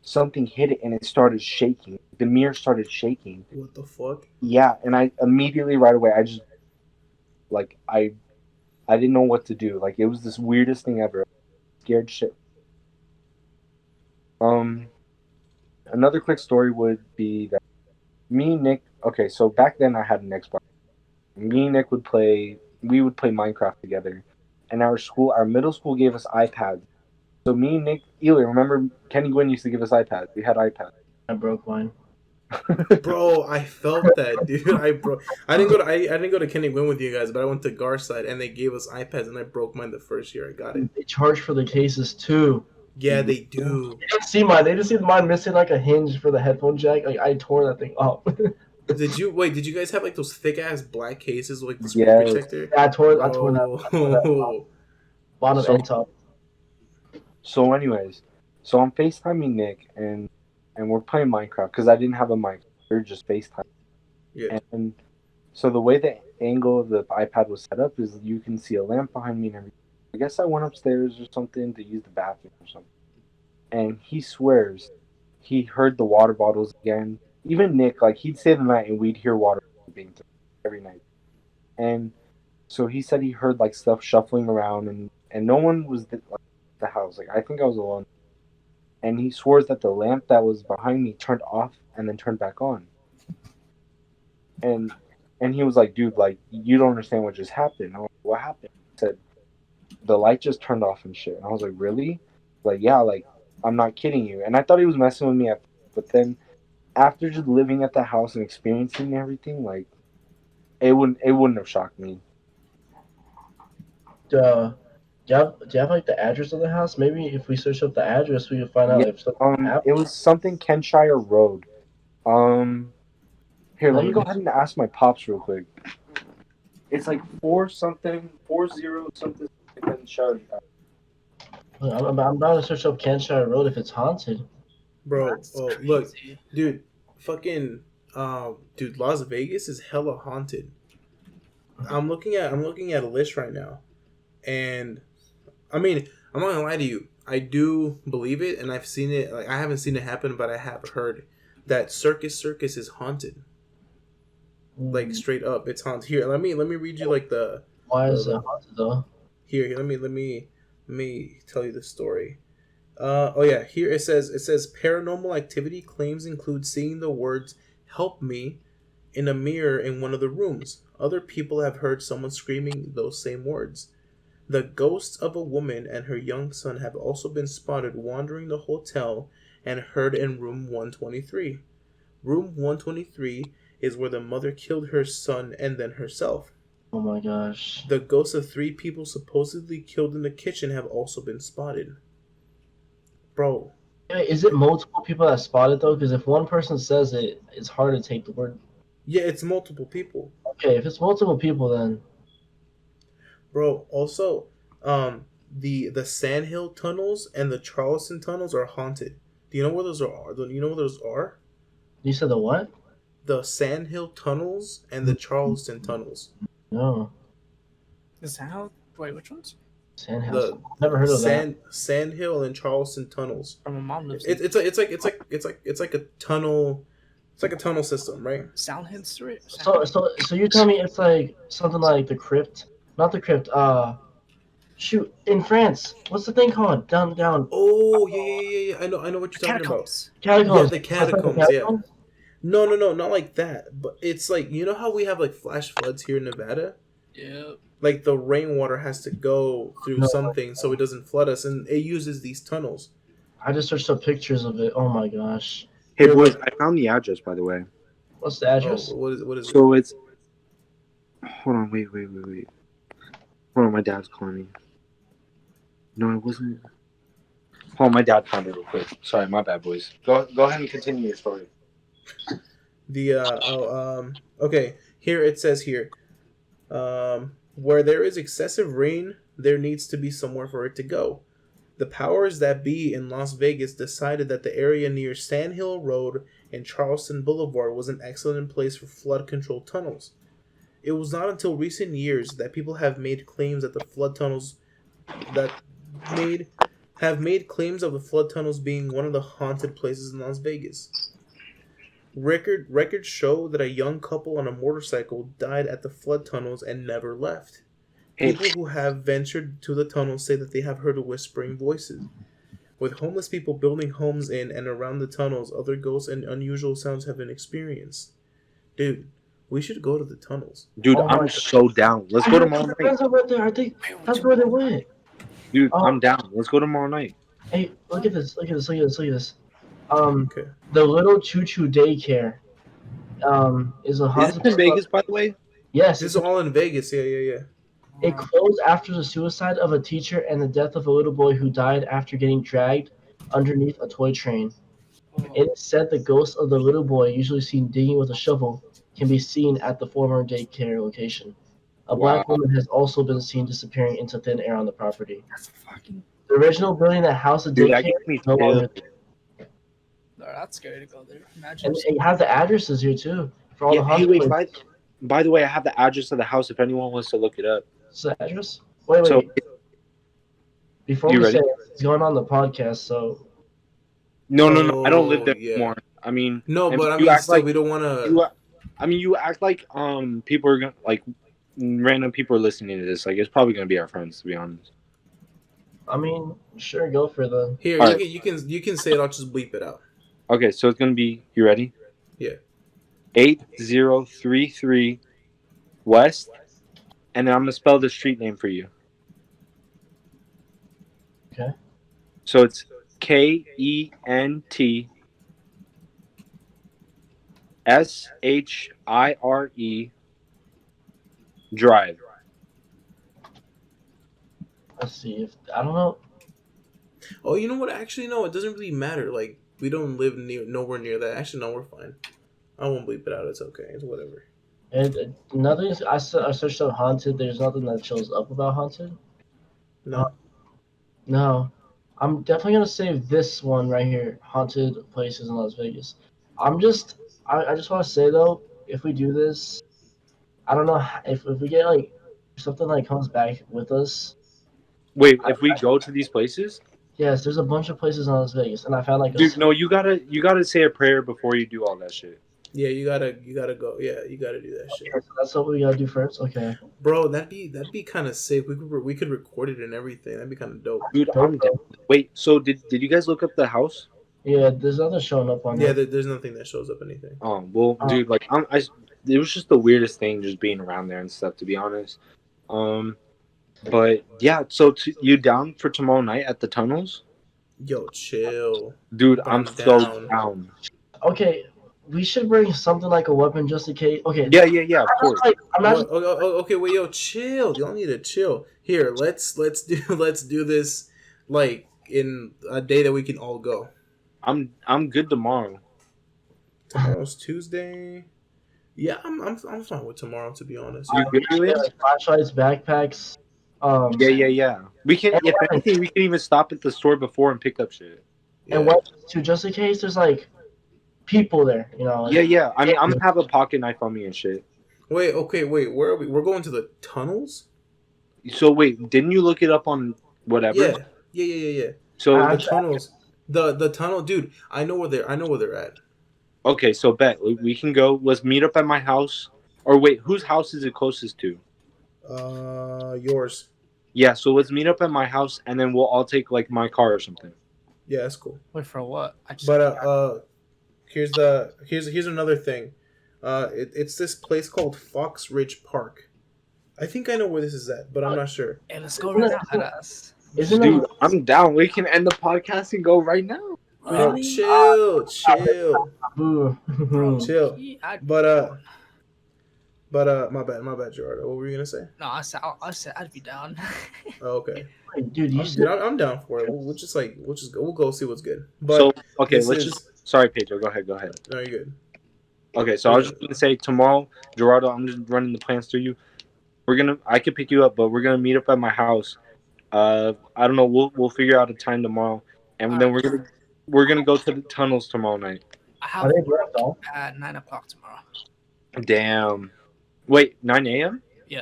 Something hit it and it started shaking. The mirror started shaking. What the fuck? Yeah, and I immediately right away I just like I didn't know what to do. Like, it was this weirdest thing ever. Scared shit. Um Another quick story would be that me and Nick, okay, so back then I had an Xbox. Me and Nick would play Minecraft together. And our middle school gave us iPads. So me and Nick, Eli, remember Kenny Gwynn used to give us iPads. We had iPads. I broke mine. Bro, I felt that, dude. I didn't go to Kenny Gwyn with you guys, but I went to Garside and they gave us iPads and I broke mine the first year I got it. They charge for the cases too. Yeah, they do. They didn't see mine. They just see mine missing like a hinge for the headphone jack. Like, I tore that thing up. Did you guys have like those thick ass black cases with like the screen Yes. protector? I tore that. Oh. Bottom So- and top. So anyways, so I'm FaceTiming Nick and we're playing Minecraft because I didn't have a mic. We were just FaceTime. Yeah. And so the way the angle of the iPad was set up is you can see a lamp behind me and everything. I guess I went upstairs or something to use the bathroom or something. And he swears he heard the water bottles again. Even Nick, like, he'd stay the night and we'd hear water being thrown every night. And so he said he heard like stuff shuffling around and no one was like the house. Like, I think I was alone. And he swears that the lamp that was behind me turned off and then turned back on. And he was like, dude, like, you don't understand what just happened. I was like, what happened? He said, the light just turned off and shit. And I was like, really? Like, yeah, like, I'm not kidding you. And I thought he was messing with me at first, but then after just living at the house and experiencing everything, like, it wouldn't have shocked me. Do you have like the address of the house? Maybe if we search up the address, we can find out Yeah, if something happened. it was something Kenshire Road. Here, let me go ahead and ask my pops real quick. It's like 40 something Kenshire. I'm about to search up Canshire Road if it's haunted. Bro, That's look, crazy. dude, fucking dude, Las Vegas is hella haunted. I'm looking at a list right now. And I mean, I'm not gonna lie to you. I do believe it, and I've seen it. Like, I haven't seen it happen, but I have heard that Circus is haunted. Like, straight up, it's haunted. Here, let me read you like the. Why is it haunted though? Here, let me tell you the story. Oh yeah, here it says paranormal activity claims include seeing the words "help me" in a mirror in one of the rooms. Other people have heard someone screaming those same words. The ghosts of a woman and her young son have also been spotted wandering the hotel and heard in room 123. Room 123 is where the mother killed her son and then herself. Oh my gosh. The ghosts of 3 people supposedly killed in the kitchen have also been spotted. Bro. Wait, is it multiple people that spot it though? Because if one person says it, it's hard to take the word. Yeah, it's multiple people. Okay, if it's multiple people, then Bro, also, the Sandhill tunnels and the Charleston tunnels are haunted. Do you know where those are? Do you know where those are? you said the what? the Sandhill tunnels and the Charleston tunnels. No. Is that how? Wait, which ones? Sandhouse. The Never heard of that. Sandhill and Charleston tunnels. Or my mom lives It, in it's like a tunnel. It's like a tunnel system, right? Soundhead Street. So you tell me it's like something like the crypt, not the crypt. Shoot, in France, what's the thing called? Down. Oh yeah. I know what you're talking about. Catacombs. Catacombs. Yeah, the catacombs. Yeah. No, not like that. But it's like, you know how we have like flash floods here in Nevada. Yep. Like the rainwater has to go through No. something so it doesn't flood us, and it uses these tunnels. I just searched up pictures of it. Oh my gosh. Hey Yeah, boys, like- I found the address by the way. What's the address? Oh, what is it? So it's. Hold on, wait. Hold on, my dad's calling me. No, it wasn't. Hold on, my dad found it real quick. Sorry, my bad, boys. Go ahead and continue your story. Okay, here it says here, where there is excessive rain, there needs to be somewhere for it to go. The powers that be in Las Vegas decided that the area near Sandhill Road and Charleston Boulevard was an excellent place for flood control tunnels. It was not until recent years that people have made claims that the flood tunnels made claims of the flood tunnels being one of the haunted places in Las Vegas. Records show that a young couple on a motorcycle died at the flood tunnels and never left. People who have ventured to the tunnels say that they have heard whispering voices. With homeless people building homes in and around the tunnels, other ghosts and unusual sounds have been experienced. Dude, we should go to the tunnels. Dude, Oh my I'm God. so down. Let's go tomorrow night. Friends over there. I think that's where they went. Dude, Oh. I'm down. Let's go tomorrow night. Hey, look at this. Okay. The Little Choo Choo Daycare. Is a Is haunted. this in Vegas, by the way? Yes, This is all in Vegas. Yeah. it closed after the suicide of a teacher and the death of a little boy who died after getting dragged underneath a toy train. It is said the ghost of the little boy, usually seen digging with a shovel, can be seen at the former daycare location. A black Wow. woman has also been seen disappearing into thin air on the property. That's fucking. The original building that housed the Dude, that daycare gives me is no longer chills. there. No, that's scary to go there. Imagine. And it has the addresses here too for all the Yeah, hey, haunted wait, places. by the way, I have the address of the house if anyone wants to look it up. What's the address? Wait. So, Before you we ready? say it, it's going on the podcast, so no, I don't live there Oh, yeah. anymore. I mean, No, and but I you mean, act still, like we don't want to. you act like people are gonna like random people are listening to this. Like it's probably gonna be our friends, to be honest. I mean, sure, go for the. Here, All right. you can say it. I'll just bleep it out. Okay, so it's gonna be. You ready? Yeah. 8033 West, and then I'm gonna spell the street name for you. Okay. So it's KENT SHIRE Drive. Let's see if I don't know. Oh, you know what? Actually, no. It doesn't really matter. Like, we don't live nowhere near that. Actually, no, we're fine. I won't bleep it out. It's okay. It's whatever. And nothing. I searched up haunted. There's nothing that shows up about haunted. No. No, I'm definitely gonna save this one right here. Haunted places in Las Vegas. I just want to say though, if we do this, I don't know if we get like something like comes back with us. Wait, if we go to these places, Yes, there's a bunch of places in Las Vegas, and I found like a dude, no, you gotta say a prayer before you do all that shit. Yeah, you gotta go. Yeah, you gotta do that shit, Okay, so that's what we gotta do first. Okay. bro. That'd be kind of sick. We could record it and everything. That'd be kind of dope. Dude, I'm down. Wait, so did you guys look up the house? Yeah, there's nothing showing up on Yeah, there. there's nothing that shows up anything. Well, dude, like it was just the weirdest thing just being around there and stuff, to be honest. But yeah, so you down for tomorrow night at the tunnels? Yo, chill. Dude, I'm I'm so down. down. Okay, we should bring something like a weapon just in case. Okay. Yeah, of I'm course. not like I'm not. What? Okay, wait, yo, chill. Y'all need to chill. Here, let's do this like in a day that we can all go. I'm good tomorrow. Tomorrow's Tuesday. Yeah, I'm fine with tomorrow, to be honest. You good, Yeah, Julian? like flashlights, backpacks. Yeah. We can, if anything, we can even stop at the store before and pick up shit. Yeah. And weapons too, just in case there's like people there. Like, Yeah. I mean, I'm gonna have a pocket knife on me and shit. Wait, okay, wait. Where are we? We're going to the tunnels. So wait, didn't you look it up on whatever? Yeah. So The tunnels. The tunnel, dude. I know where they're at. okay, so bet we can go. Let's meet up at my house. Or wait, whose house is it closest to? Yours. Yeah, so let's meet up at my house, and then we'll all take like my car or something. Yeah, that's cool. Wait for what? I just But here's another thing. It's this place called Fox Ridge Park. I think I know where this is at, but I'm not sure. Hey, let's go right now. Badass. Isn't Dude, it? I'm down. We can end the podcast and go right now. Bro, Really? chill. Boo. Bro, Chill. low-key, I'd But, be down. my bad, Gerardo. What were you gonna say? No, I said I'd be down. Oh, okay. Wait, dude, you Dude, I'm down for it. We'll go see what's good. But So okay, this let's is- just. Sorry, Pedro. Go ahead. no, you're good. Okay, so I was just gonna say tomorrow, Gerardo. I'm just running the plans through you. I could pick you up, but we're gonna meet up at my house. I don't know. We'll figure out a time tomorrow, and then we're gonna go to the tunnels tomorrow night. I Are have they work worth all? at 9 o'clock tomorrow. Damn. Wait, 9 a.m. Yeah.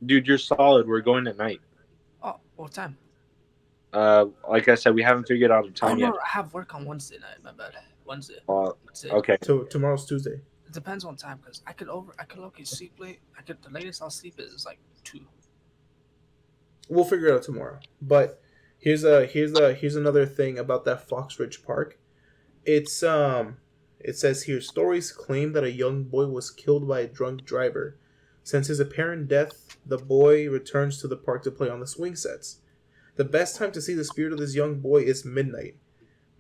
Dude, you're solid. We're going at night. Oh, what time? Like I said, we haven't figured out a Oh time no, yet. I have work on Wednesday night. My bad. Wednesday. That's it. Okay. So tomorrow's Tuesday. It depends on time because I could okay sleep late. The latest I'll sleep is like 2. We'll figure it out tomorrow. But here's another thing about that Fox Ridge Park. It's it says here stories claim that a young boy was killed by a drunk driver. Since his apparent death, the boy returns to the park to play on the swing sets. The best time to see the spirit of this young boy is midnight.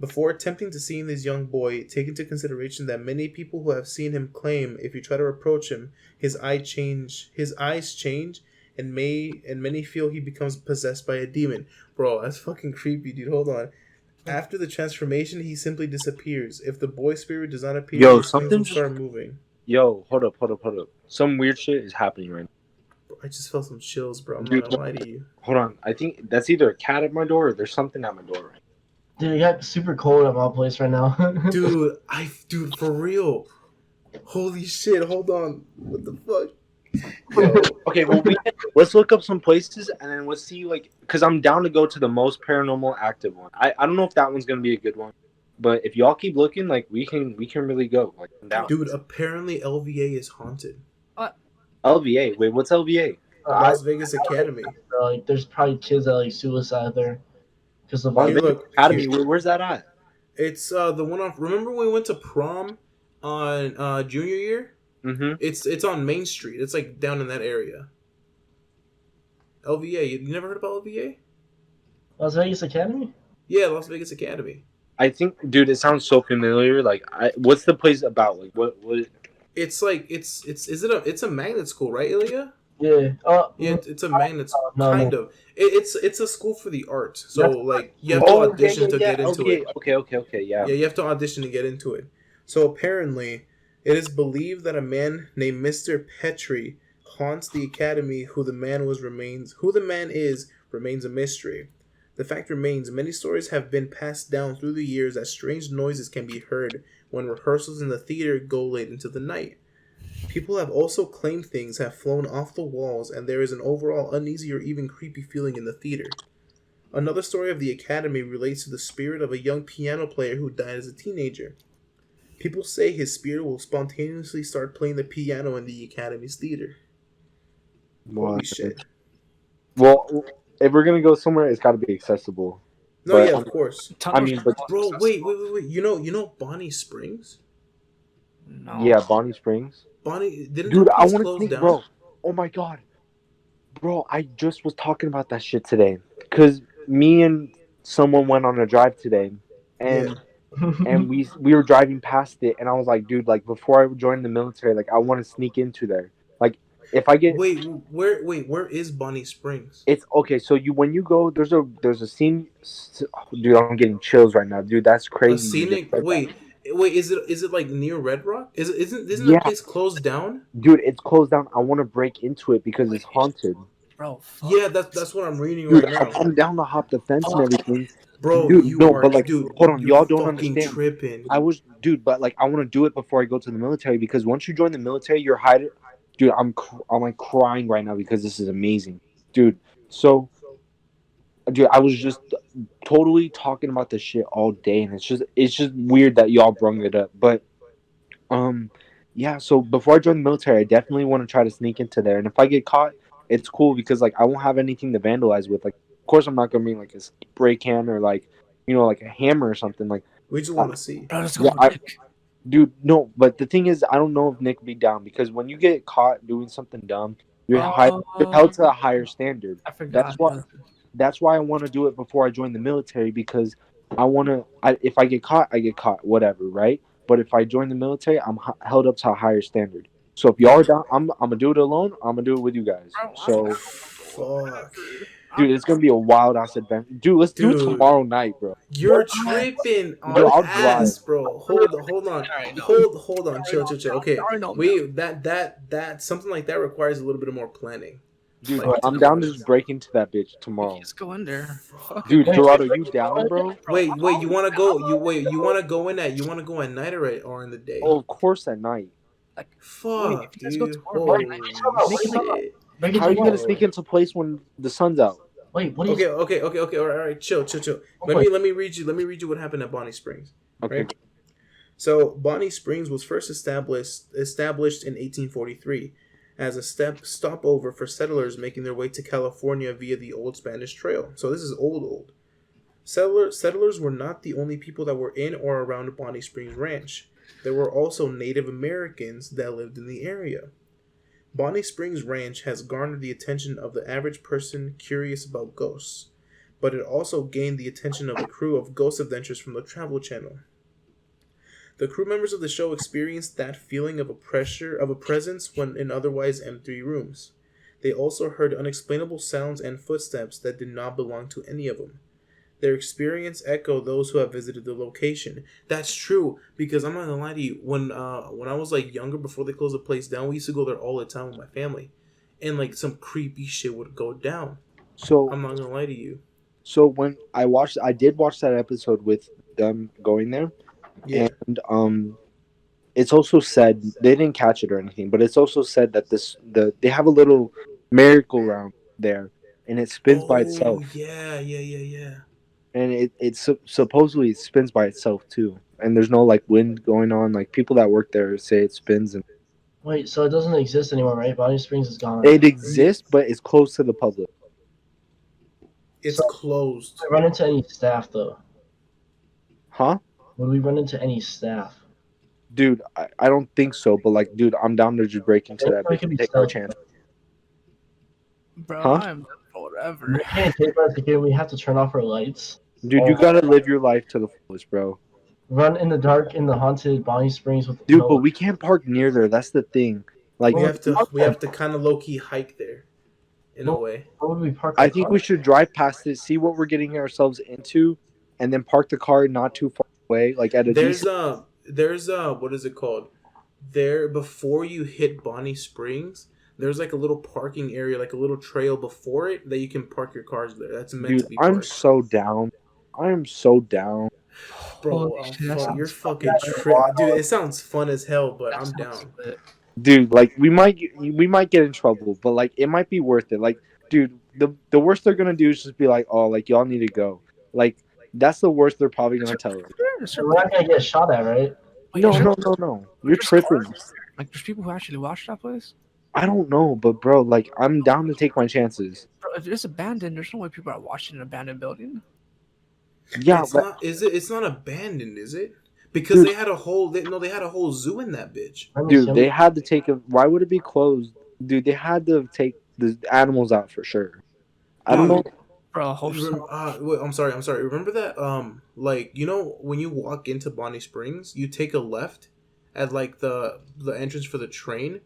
Before attempting to see this young boy, take into consideration that many people who have seen him claim if you try to approach him, his eyes change, and many feel he becomes possessed by a demon. Bro, that's fucking creepy, dude. Hold on. After the transformation, he simply disappears. If the boy spirit does not appear, Yo, his things will something's- start moving. Yo, hold up. Some weird shit is happening right now. I just felt some chills, bro. I'm Dude, not gonna lie to you. Hold on. I think that's either a cat at my door or there's something at my door. Dude, it got super cold at my place right now. Dude, for real. Holy shit, hold on. What the fuck? Yo. Okay, well, let's look up some places and then let's see, like, because I'm down to go to the most paranormal active one. I don't know if that one's gonna be a good one, but if y'all keep looking, like, we can really go. Like, I'm down. Dude, apparently LVA is haunted. LVA. Wait, what's LVA? Las Vegas Academy. Like, there's probably kids that like suicide there because of Las Here, like, Vegas look, Academy. here. Where's that at? It's the one on. Remember when we went to prom on junior year? Mm-hmm. It's on Main Street. It's like down in that area. LVA. You never heard about LVA? Las Vegas Academy. Yeah, Las Vegas Academy. I think, dude, it sounds so familiar. Like, what's the place about? Like, what? It's like it's a magnet school, right, Ilya? Yeah. Yeah, it's a magnet school, No, kind of. It's a school for the arts. So like you have to Oh, audition to get into it. Okay, yeah. Yeah, you have to audition to get into it. So apparently, it is believed that a man named Mr. Petrie haunts the academy. Who the man is remains a mystery. The fact remains, many stories have been passed down through the years that strange noises can be heard when rehearsals in the theater go late into the night. People have also claimed things have flown off the walls, and there is an overall uneasy or even creepy feeling in the theater. Another story of the academy relates to the spirit of a young piano player who died as a teenager. People say his spirit will spontaneously start playing the piano in the academy's theater. Holy What? shit. Well, if we're gonna go somewhere, it's got to be accessible. No, But- yeah, of course. I mean, but- Bro, wait. You know Bonnie Springs? No. Yeah, Bonnie Springs. Bonnie didn't Dude, the I place want to close think, down? bro. Oh my god, bro! I just was talking about that shit today because me and someone went on a drive today, and and we were driving past it, and I was like, dude, like before I joined the military, like I want to sneak into there. Like if I get Where is Bonnie Springs? it's okay. So when you go, there's a scene. Dude, I'm getting chills right now, dude. That's A crazy. scenic. Wait. Is it like near Red Rock? Isn't Yeah. the place closed down? Dude, it's closed down. I want to break into it because it's haunted. Bro, fuck. Yeah, that's what I'm reading Dude, right now. I'm down to hop the fence and everything. Bro, Dude, you no, are, but like, dude, hold on, you're y'all don't fucking understand. tripping. Dude, but like, I want to do it before I go to the military because once you join the military, you're hiding. Dude, I'm like crying right now because this is amazing, dude. So, dude, I was just totally talking about this shit all day, and it's just weird that y'all brung it up, but um, yeah. So before I join the military, I definitely want to try to sneak into there, and if I get caught, it's cool because like I won't have anything to vandalize with. Like, of course, I'm not gonna bring like a spray can or like like a hammer or something. Like, We just uh, want to see. Bro, let's yeah, go, Nick. dude, no. But the thing is, I don't know if Nick would be down because when you get caught doing something dumb, you're held to a higher standard. I That's forgot. why. That's why I want to do it before I join the military because I want to. If I get caught, I get caught. Whatever, right? But if I join the military, I'm held up to a higher standard. So if y'all are down, I'm gonna do it alone. I'm gonna do it with you guys. Bro, I'm So, down. Fuck. dude, it's gonna be a wild ass adventure. Dude, let's do it Dude. tomorrow night, bro. You're tripping Dude, on I'll drive. ass, bro. Hold on. Alright, no. Hold on. Chill. Okay. Alright, no, That something like that requires a little bit more planning. Dude, Like, I'm down to just break into that bitch tomorrow. Let's go in there. Fuck Dude, it. Gerardo, you down, bro? Wait, you want to go? You want to go in at? You want to go at night or in the day? Oh, of course at night. Fuck, if you guys go dude. tomorrow Holy night, shit. How are you gonna sneak into a place when the sun's out? Wait, what is? Okay. All right. Chill. Let me read you what happened at Bonnie Springs. Okay. Right? So Bonnie Springs was first established in 1843 as a stopover for settlers making their way to California via the Old Spanish Trail. So this is old. Settlers were not the only people that were in or around Bonnie Springs Ranch. There were also Native Americans that lived in the area. Bonnie Springs Ranch has garnered the attention of the average person curious about ghosts, but it also gained the attention of the crew of Ghost Adventures from the Travel Channel. The crew members of the show experienced that feeling of a presence when in otherwise empty rooms. They also heard unexplainable sounds and footsteps that did not belong to any of them. Their experience echoed those who have visited the location. That's true, because I'm not gonna lie to you. When I was like younger, before they closed the place down, we used to go there all the time with my family, and like some creepy shit would go down. So I'm not gonna lie to you. So when I did watch that episode with them going there, Yeah. and it's also said they didn't catch it or anything, but it's also said that they have a little merry-go-round there, and it spins by itself, Yeah. and supposedly it spins by itself too, and there's no like wind going on. Like people that work there say it spins, and Wait, so it doesn't exist anymore, right? Bonnie Springs is gone. it exists, but it's closed to the public. It's So- closed. Did we run into any staff though? Huh? Would we run into any staff? Dude, I don't think so, but like, dude, I'm down to just break into that We bitch can and be take our stealthy. chance. Bro, Huh? I'm whatever. We can't take us again. We have to turn off our lights. Dude, you gotta live your life to the fullest, bro. Run in the dark in the haunted Bonnie Springs with Dude, no. but we can't park near there. That's the thing. Like, We have to kind of low key hike there, in a way. Where would we park? I our think car? we should drive past it, see what we're getting ourselves into, and then park the car not too far away, like at a There's decent. what is it called? There before you hit Bonnie Springs, there's like a little parking area, like a little trail before it that you can park your cars there. That's meant Dude, to be I'm parked. so down. I am so down. Bro, Holy shit, that you're sounds fucking wild. dude. It sounds fun as hell, but That I'm sounds down. lit. Dude, like we might get in trouble, but like it might be worth it. Like, dude, the worst they're gonna do is just be like, oh, like y'all need to go. Like that's the worst they're probably gonna tell us. So we're not gonna get shot at, right? Wait, No, is there- no. You're there's tripping. cars? Like, there's people who actually watch that place? I don't know, but bro, like I'm down to take my chances. Bro, if it's abandoned, there's no way people are watching an abandoned building. Yeah, It's but not. Is it? It's not abandoned, is it? Because Dude. they had a whole. They had a whole zoo in that bitch. Let me see. dude, they had to take a. Why would it be closed? Dude, they had to take the animals out for sure. I don't know. Bro, I hope so. Wait, I'm sorry. Remember that? Like when you walk into Bonnie Springs, you take a left at like the entrance for the train,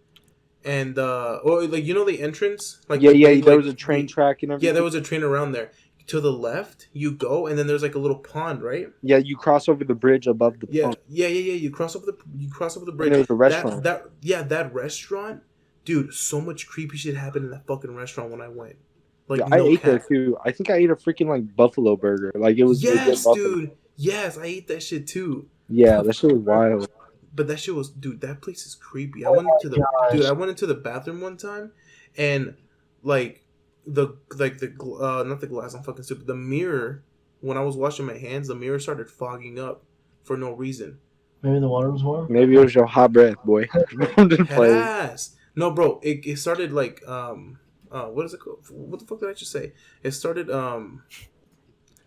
and or like the entrance. Like Yeah, the big, there like, was a train the- track and everything. Yeah, there was a train around there. To the left, you go, and then there's like a little pond, right? Yeah, you cross over the bridge above the Yeah, pump. You cross over the bridge. And there's a restaurant. That restaurant Dude, so much creepy shit happened in that fucking restaurant when I went. Like, Yeah, I no ate there cap. too. I think I ate a freaking like buffalo burger. Like it was legit Yes, buffalo. dude. Yes, I ate that shit too. Yeah, that shit was wild. But that shit was, dude. That place is creepy. Oh my Dude. gosh. I went into the bathroom one time, and like not the glass. I'm fucking stupid. The mirror. When I was washing my hands, the mirror started fogging up for no reason. Maybe the water was warm. Maybe it was your hot breath, boy. I'm just Head playing. ass. No, bro. It started like what is it called? What the fuck did I just say? It started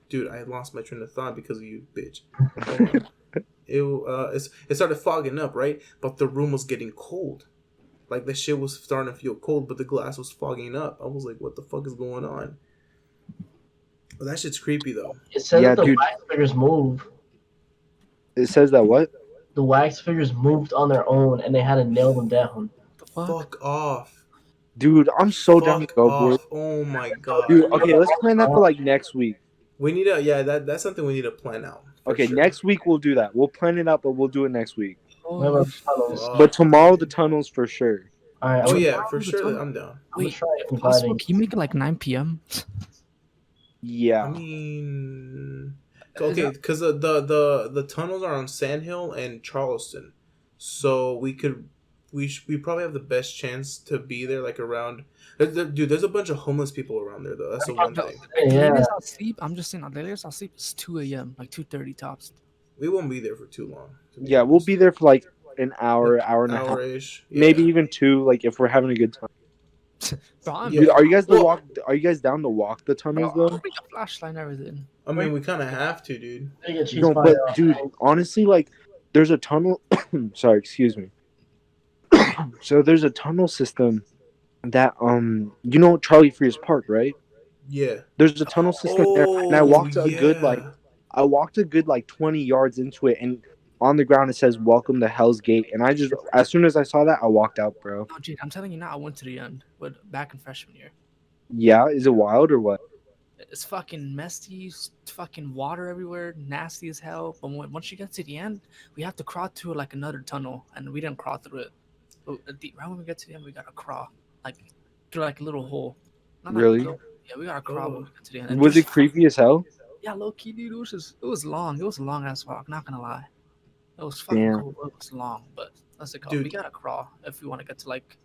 dude. I lost my train of thought because of you, bitch. Hold on. It started fogging up, right? But the room was getting cold. Like the shit was starting to feel cold, but the glass was fogging up. I was like, what the fuck is going on? But that shit's creepy though. It said Yeah, that the dude. wax figures move. It says that what? The wax figures moved on their own, and they had to nail them down. The fuck? Fuck off. Dude, I'm so down to Fuck go, boy. off. Oh my god. Dude, okay, let's plan that for like next week. We need that's something we need to plan out. for Okay, sure. next week we'll do that. We'll plan it out, but we'll do it next week. What Oh, about tunnels? Fuck. But tomorrow the tunnels for sure. All right, Oh I'm yeah, gonna, for the sure. tunnel. I'm down. I'm gonna wait, try if possible, inviting. can you make it like 9 p.m.? Yeah. I mean, Is okay, that- because the tunnels are on Sand Hill and Charleston, so we probably have the best chance to be there like around. Dude, there's a bunch of homeless people around there though. That's the one No, thing. the Yeah. latest I'll sleep, I'm just saying, the latest I'll sleep is 2 a.m., like 2:30 tops. We won't be there for too long. to be Yeah, we'll honest. be there for like an hour, Like, hour and a half. hour-ish. Yeah. Maybe even 2, like if we're having a good time. Bro, I'm Yeah. Dude, are you guys Well- are you guys down to walk the tunnels I'll though? bring a flashlight and everything. I mean, we kind of have to, dude. They get cheese No, by, but dude, honestly, like there's a tunnel sorry, excuse me. So there's a tunnel system that you know Charlie Frears Park, right? Yeah. There's a tunnel system there, and I walked a good like yeah. I walked a good like 20 yards into it, and on the ground it says "Welcome to Hell's Gate," and I just as soon as I saw that, I walked out, bro. No, Jade, I'm telling you now, I went to the end, but back in freshman year. Yeah, is it wild or what? It's fucking messy, fucking water everywhere, nasty as hell. But once you get to the end, we have to crawl through like another tunnel, and we didn't crawl through it. But right when we get to the end, we gotta crawl like through like a little hole. Not like Really? yeah, we gotta crawl when we get to the end. And Was it just- creepy as hell? Yeah, low key, dude. It was long. It was a long ass walk. Not gonna lie, it was fucking Damn. cool. It was long, but that's it. Dude. We gotta crawl if we want to get to like,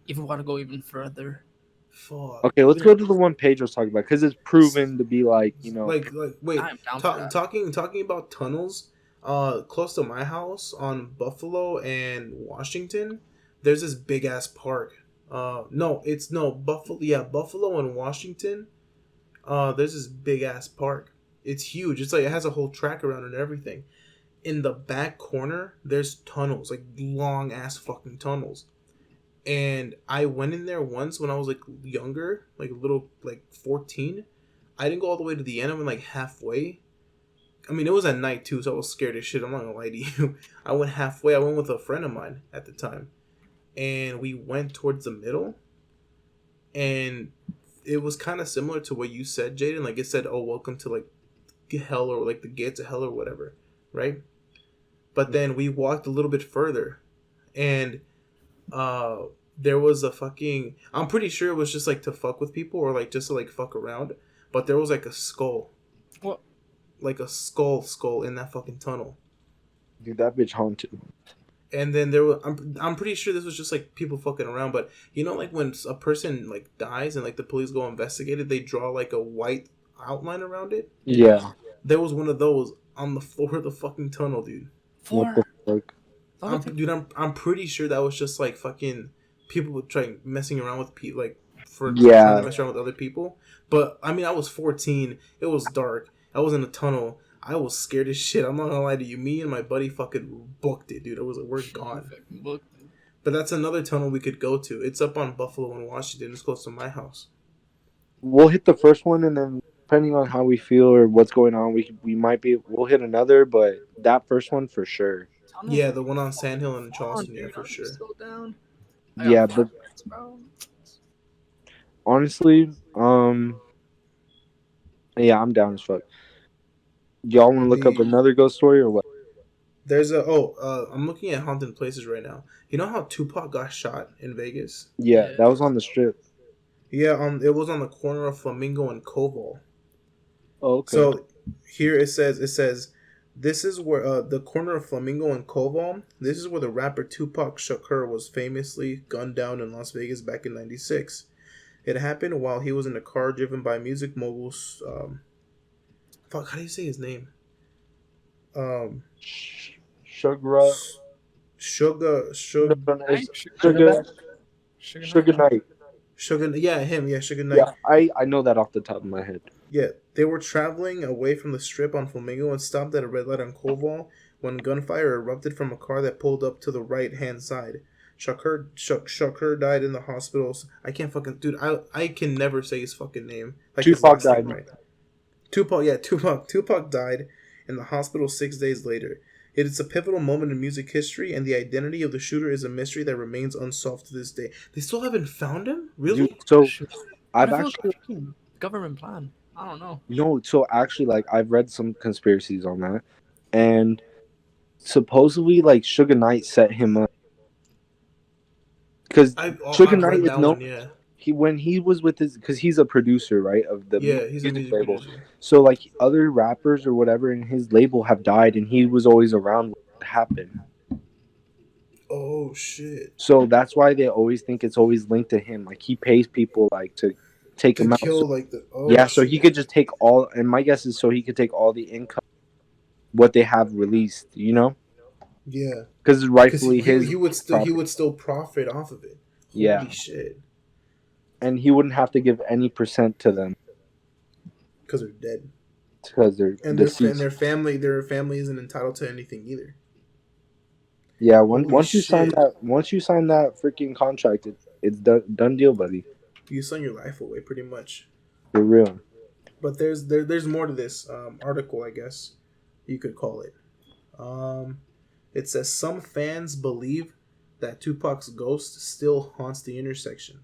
if we want to go even further. Fuck. Okay, let's go to the one Paige was talking about because it's proven to be like Like wait. I am down for that. Talking about tunnels, close to my house on Buffalo and Washington, there's this big ass park. Buffalo. Yeah, Buffalo and Washington. There's this big ass park. It's huge. It's like it has a whole track around it and everything. In the back corner, there's tunnels, like long ass fucking tunnels. And I went in there once when I was like younger, like little, like 14. I didn't go all the way to the end. I went like halfway. I mean, it was at night too, so I was scared as shit. I'm not gonna lie to you. I went halfway. I went with a friend of mine at the time, and we went towards the middle. And it was kind of similar to what you said, Jaden. Like it said, "Oh, welcome to like hell," or like the gates of hell or whatever, right? But then we walked a little bit further, and there was a fucking, I'm pretty sure it was just like to fuck with people or like just to like fuck around, but there was like a skull. What? Like a skull in that fucking tunnel. dude, that bitch haunted. And then there was, I'm pretty sure this was just like people fucking around, but you know, like when a person like dies and like the police go investigate it, they draw like a white outline around it. Yeah. There was one of those on the floor of the fucking tunnel, dude. What the fuck? I'm pretty sure that was just like fucking people would try messing around with people, like for Yeah. trying to mess around with other people. But I mean, I was 14. It was dark. I was in a tunnel. I was scared as shit. I'm not gonna lie to you. Me and my buddy fucking booked it, dude. It was like, we're gone. Look, But that's another tunnel we could go to. It's up on Buffalo and Washington. It's close to my house. We'll hit the first one, and then depending on how we feel or what's going on, we'll hit another. But that first one for sure. tunnels Yeah, are the one on Sand Hill and fun, Charleston, yeah, dude. for I'm sure. still down. I got Yeah, fun but friends, bro. honestly, yeah, I'm down as fuck. Y'all want to look up The- another ghost story or what? There's a I'm looking at haunted places right now. You know how Tupac got shot in Vegas? Yeah, Yeah. that was on the strip. Yeah, it was on the corner of Flamingo and Koval. Oh, okay. So here it says this is where the corner of Flamingo and Koval. This is where the rapper Tupac Shakur was famously gunned down in Las Vegas back in '96. It happened while he was in a car driven by music moguls. Fuck, how do you say his name? Um, Sugar. Sugar, No, Sugar, no, no, it's Night? Sugar Sugar. Back? Sugar Night? Sugar Knight. Sugar. Yeah, him. Yeah, Sugar Knight. Yeah, I know that off the top of my head. Yeah, they were traveling away from the strip on Flamingo and stopped at a red light on Koval when gunfire erupted from a car that pulled up to the right hand side. Shakur died in the hospital. I can't fucking dude. I can never say his fucking name like his Tupac last name died. right. Tupac, yeah, Tupac died in the hospital 6 days later. It is a pivotal moment in music history, and the identity of the shooter is a mystery that remains unsolved to this day. They still haven't found him? Really? Dude, so Shoot. I've What if it was actually a fucking government plan? I don't know. no. So actually, like I've read some conspiracies on that, and supposedly like Sugar Knight set him up because Sugar I've Knight read is that no. one, yeah. He when he was with his because he's a producer, right, of the Yeah, he's a music music label. producer. So like other rappers or whatever in his label have died, and he was always around when it happened. Oh, shit. So that's why they always think it's always linked to him. Like he pays people like to take To him out. So, kill, like, the... Oh, yeah, so he shit. could just take all. And my guess is so he could take all the income what they have released. You know, Yeah. because it's Because rightfully his he property. would still profit off of it. Holy Yeah. shit. And he wouldn't have to give any percent to them Because they're dead. because they're And deceased. their family isn't entitled to anything either. Yeah, Holy once you sign shit. that freaking contract, it's done deal, buddy. You sign your life away, pretty much. For real. But there's more to this article, I guess you could call it. It says some fans believe that Tupac's ghost still haunts the intersection,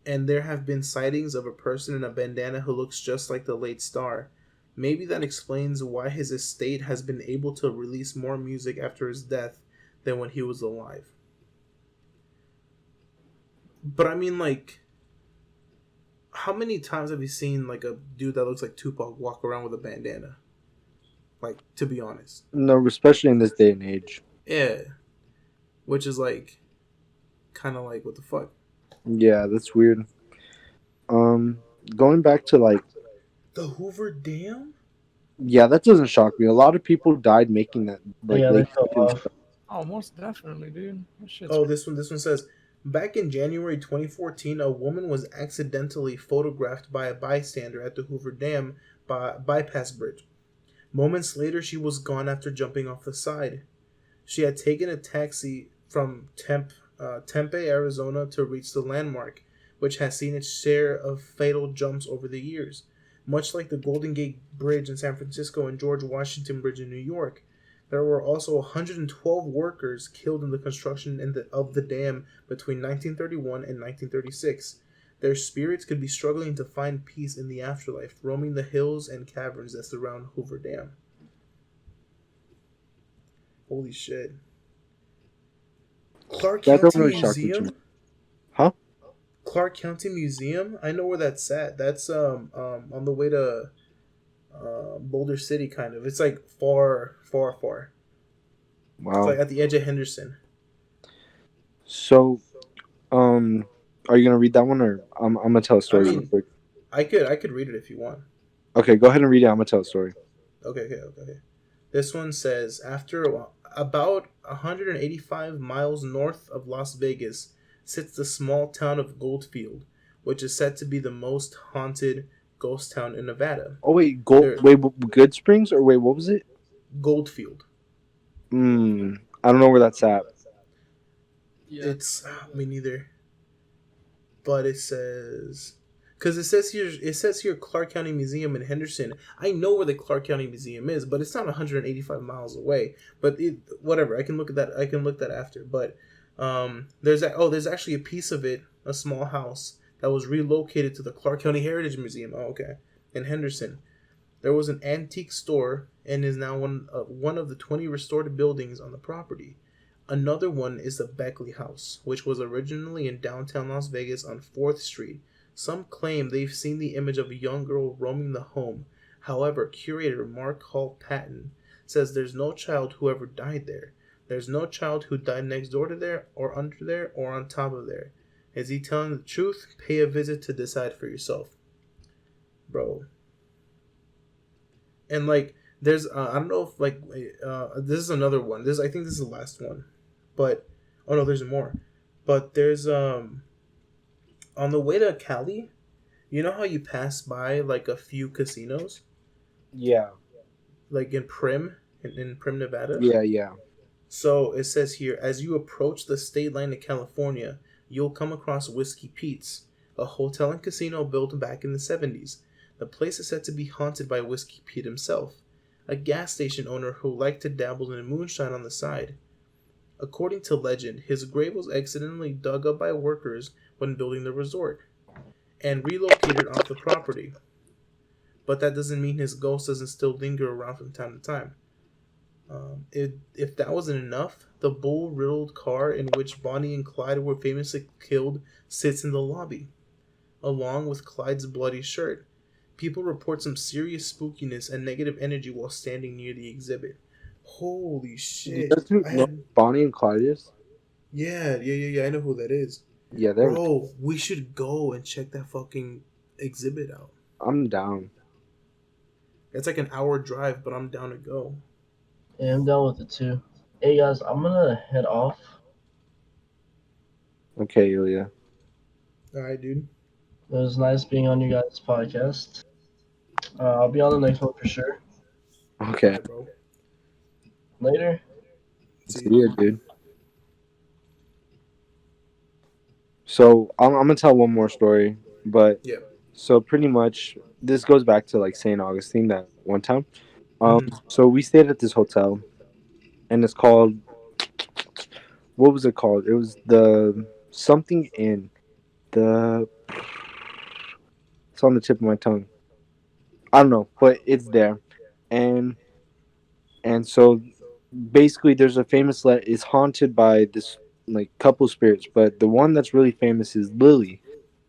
and there have been sightings of a person in a bandana who looks just like the late star. Maybe that explains why his estate has been able to release more music after his death than when he was alive. But I mean, like, how many times have you seen like a dude that looks like Tupac walk around with a bandana? Like, to be honest. No, especially in this day and age. Yeah. Which is like kind of like what the fuck? Yeah, that's weird. Going back to like, The Hoover Dam? yeah, that doesn't shock me. A lot of people died making that. Like Yeah, they they fell off. Oh, most definitely, dude. That shit's Oh, this one says back in January 2014, a woman was accidentally photographed by a bystander at the Hoover Dam bypass bridge. Moments later, she was gone after jumping off the side. She had taken a taxi from Tempe, Arizona to reach the landmark, which has seen its share of fatal jumps over the years. Much like the Golden Gate Bridge in San Francisco and George Washington Bridge in New York, there were also 112 workers killed in the construction of the dam between 1931 and 1936. Their spirits could be struggling to find peace in the afterlife, roaming the hills and caverns that surround Hoover Dam. Holy shit. Clark that don't County really shock me too Museum? much. Huh? Clark County Museum? I know where that's at. That's on the way to Boulder City, kind of. It's like far. It's Wow. like at the edge of Henderson. So, are you gonna read that one or I'm gonna tell a story real quick? I could read it if you want. Okay, go ahead and read it. I'm gonna tell a story. Okay. This one says after about 185 miles north of Las Vegas sits the small town of Goldfield, which is said to be the most haunted ghost town in Nevada. Oh wait, There- Good Springs or wait, what was it? Goldfield. I don't know where that's at. yeah. It's me neither. But it says because it says here Clark County Museum in Henderson. I know where the Clark County Museum is, but it's not 185 miles away. But whatever, I can look at that. I can look that after. But there's actually a piece of it, a small house that was relocated to the Clark County Heritage Museum. Oh, okay, in Henderson. There was an antique store and is now one of the 20 restored buildings on the property. Another one is the Beckley House, which was originally in downtown Las Vegas on 4th Street. Some claim they've seen the image of a young girl roaming the home. However, curator Mark Hall Patton says there's no child who ever died there. There's no child who died next door to there, or under there, or on top of there. Is he telling the truth? Pay a visit to decide for yourself. Bro. And like, there's I don't know if like this is another one. I think this is the last one, but oh no, there's more. But there's on the way to Cali, you know how you pass by like a few casinos, Yeah. like in Prim, Nevada. Yeah. Yeah. So it says here, as you approach the state line of California, you'll come across Whiskey Pete's, a hotel and casino built back in the 70s. The place is said to be haunted by Whiskey Pete himself, a gas station owner who liked to dabble in moonshine on the side. According to legend, his grave was accidentally dug up by workers when building the resort and relocated off the property. But that doesn't mean his ghost doesn't still linger around from time to time. If that wasn't enough, the bull-riddled car in which Bonnie and Clyde were famously killed sits in the lobby, along with Clyde's bloody shirt. People report some serious spookiness and negative energy while standing near the exhibit. Holy You shit! guys know Bonnie and Clyde is? Yeah. I know who that is. Yeah, they're. Bro, we should go and check that fucking exhibit out. I'm down. It's like an hour drive, but I'm down to go. Yeah, I'm down with it too. Hey guys, I'm gonna head off. Okay, Ilya. All right, dude. It was nice being on you guys' podcast. I'll be on the next one for sure. Okay. Bye, bro. Later. See you, dude. So I'm gonna tell one more story, but Yeah. so pretty much this goes back to like St. Augustine that one time. Mhm. So we stayed at this hotel, and it's called, what was it called? It was the something Inn. The It's on the tip of my tongue. I don't know, but it's there, and so basically there's a famous it's haunted by this like couple spirits, but the one that's really famous is Lily.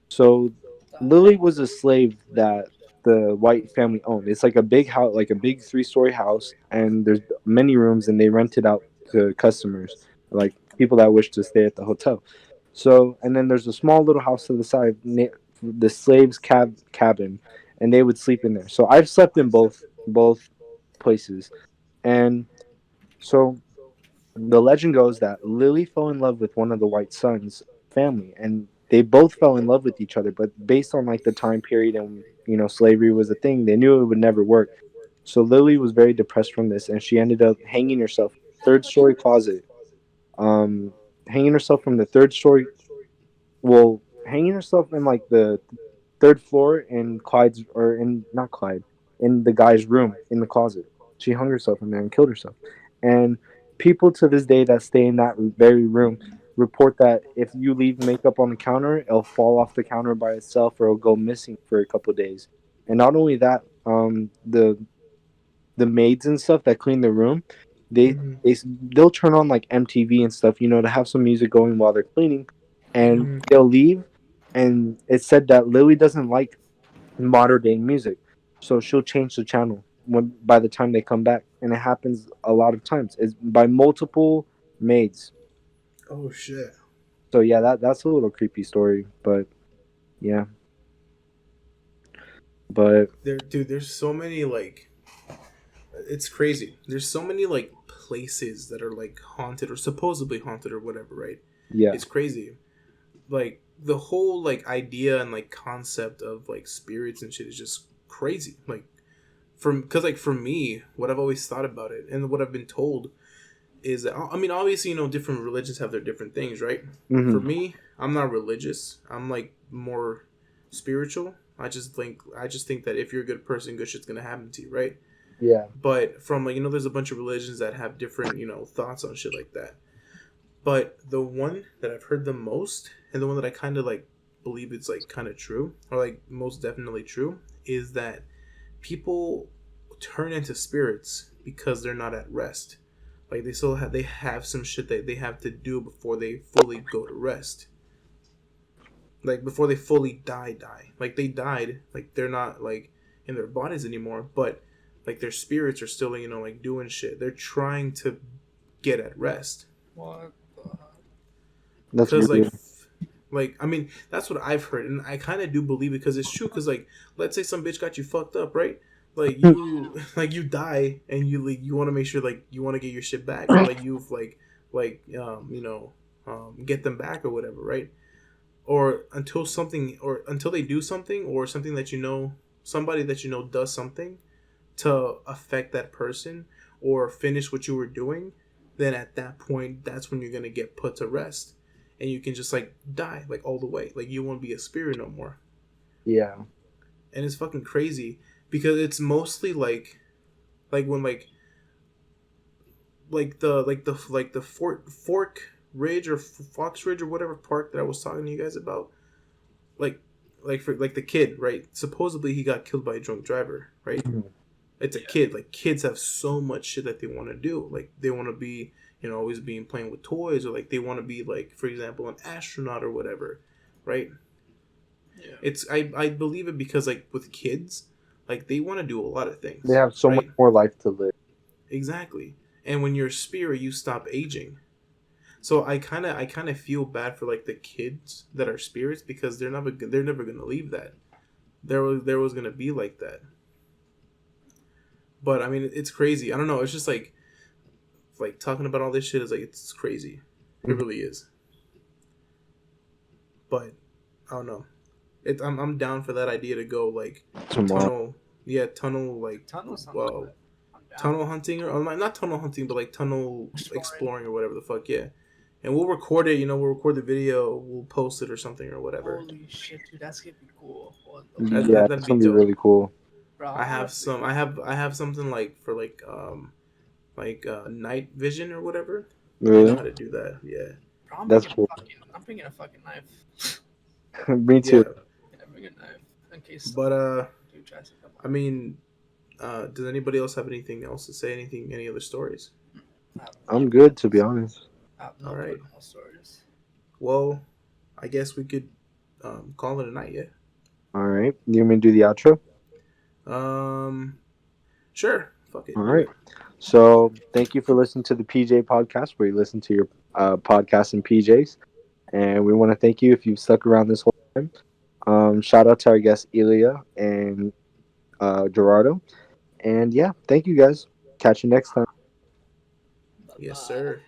So Lily was a slave that the white family owned. It's like a big house, like a big 3-story house, and there's many rooms, and they rent it out to customers, like people that wish to stay at the hotel. So, and then there's a small little house to the side, the slaves' cabin, and they would sleep in there. So I've slept in both places, and so the legend goes that Lily fell in love with one of the white sons' family, and they both fell in love with each other. But based on like the time period and slavery was a thing, they knew it would never work. So Lily was very depressed from this, and she ended up hanging herself third story closet. Um, hanging herself from the third story. Well, hanging herself in like the third floor in Clyde's, or in not Clyde, in the guy's room in the closet. She hung herself in there and killed herself. And people to this day that stay in that very room report that if you leave makeup on the counter, it'll fall off the counter by itself, or it'll go missing for a couple of days. And not only that, the maids and stuff that clean the room, they Mhm. they'll turn on like MTV and stuff, to have some music going while they're cleaning, and Mhm. they'll leave. And it's said that Lily doesn't like modern day music, so she'll change the channel when by the time they come back, and it happens a lot of times. It's by multiple maids. Oh shit. So yeah, that's a little creepy story, but yeah, but There's so many like, it's crazy. There's so many like places that are like haunted or supposedly haunted or whatever, right? yeah, It's crazy. Like the whole like idea and like concept of like spirits and shit is just crazy. Like because like for me, what I've always thought about it and what I've been told is that, I mean, obviously, different religions have their different things, right? For hmm, me, I'm not religious. I'm like more spiritual. I just think that if you're a good person, good shit's gonna happen to you, right? yeah, But from like, there's a bunch of religions that have different, thoughts on shit like that. But the one that I've heard the most, and the one that I kind of like believe it's like kind of true, or like most definitely true, is that people turn into spirits because they're not at rest. Like they have some shit that they have to do before they fully go to rest. Like before they fully die. Like they died, like they're not like in their bodies anymore, but like their spirits are still, like doing shit. They're trying to get at rest. What the heck? That's Because weird. like I mean that's what I've heard, and I kind of do believe it because it's true. Because like let's say some bitch got you fucked up, right? Like you like you die and you want to make sure like you want to get your shit back, or like you've get them back or whatever, right? Or until they do something, or something that somebody that does something to affect that person or finish what you were doing, then at that point that's when you're gonna get put to rest, and you can just like die like all the way, like you won't be a spirit no more. Yeah. And it's fucking crazy because it's mostly like when the Fork Ridge or Fox Ridge or whatever park that I was talking to you guys about, like for like the kid, right? Supposedly he got killed by a drunk driver, right? It's a kid. Like kids have so much shit that they want to do. Like they want to be, always being playing with toys, or like they want to be like, for example, an astronaut or whatever, right? Yeah. It's I believe it because like with kids, like they want to do a lot of things. They have so right? much more life to live. Exactly. And when you're a spirit, you stop aging. So I kind of feel bad for like the kids that are spirits, because they're never gonna leave that. There was gonna be like that. But I mean, it's crazy. I don't know. It's just like talking about all this shit is like, it's crazy. It really is. But I don't know. I'm down for that idea to go like Tomorrow. tunnel like Tunnels. tunnel hunting, or not tunnel hunting, but like tunnel Exploring. exploring or whatever the fuck. Yeah. And we'll record it. We'll record the video. We'll post it or something or whatever. Holy shit, dude, that's gonna be cool. Yeah, That'd that's be gonna be dope. really cool. Bro, I have something like for night vision or whatever. I know Really? how to do that. Yeah. Bro, That's cool. I'm bringing a fucking knife. Me too. Yeah. Yeah, bring a knife in case. But Dude tries to come I mean, does anybody else have anything else to say? Any other stories? I'm good, to be honest. No All right. paranormal stories. Well, I guess we could call it a night. Yeah. All right. You want me to do the outro? Sure. Fuck it. All right. So thank you for listening to the PJ podcast, where you listen to your podcast in PJs. And we want to thank you if you've stuck around this whole time. Shout out to our guests, Ilya and Gerardo. And yeah, thank you guys. Catch you next time. Yes, Bye-bye. sir.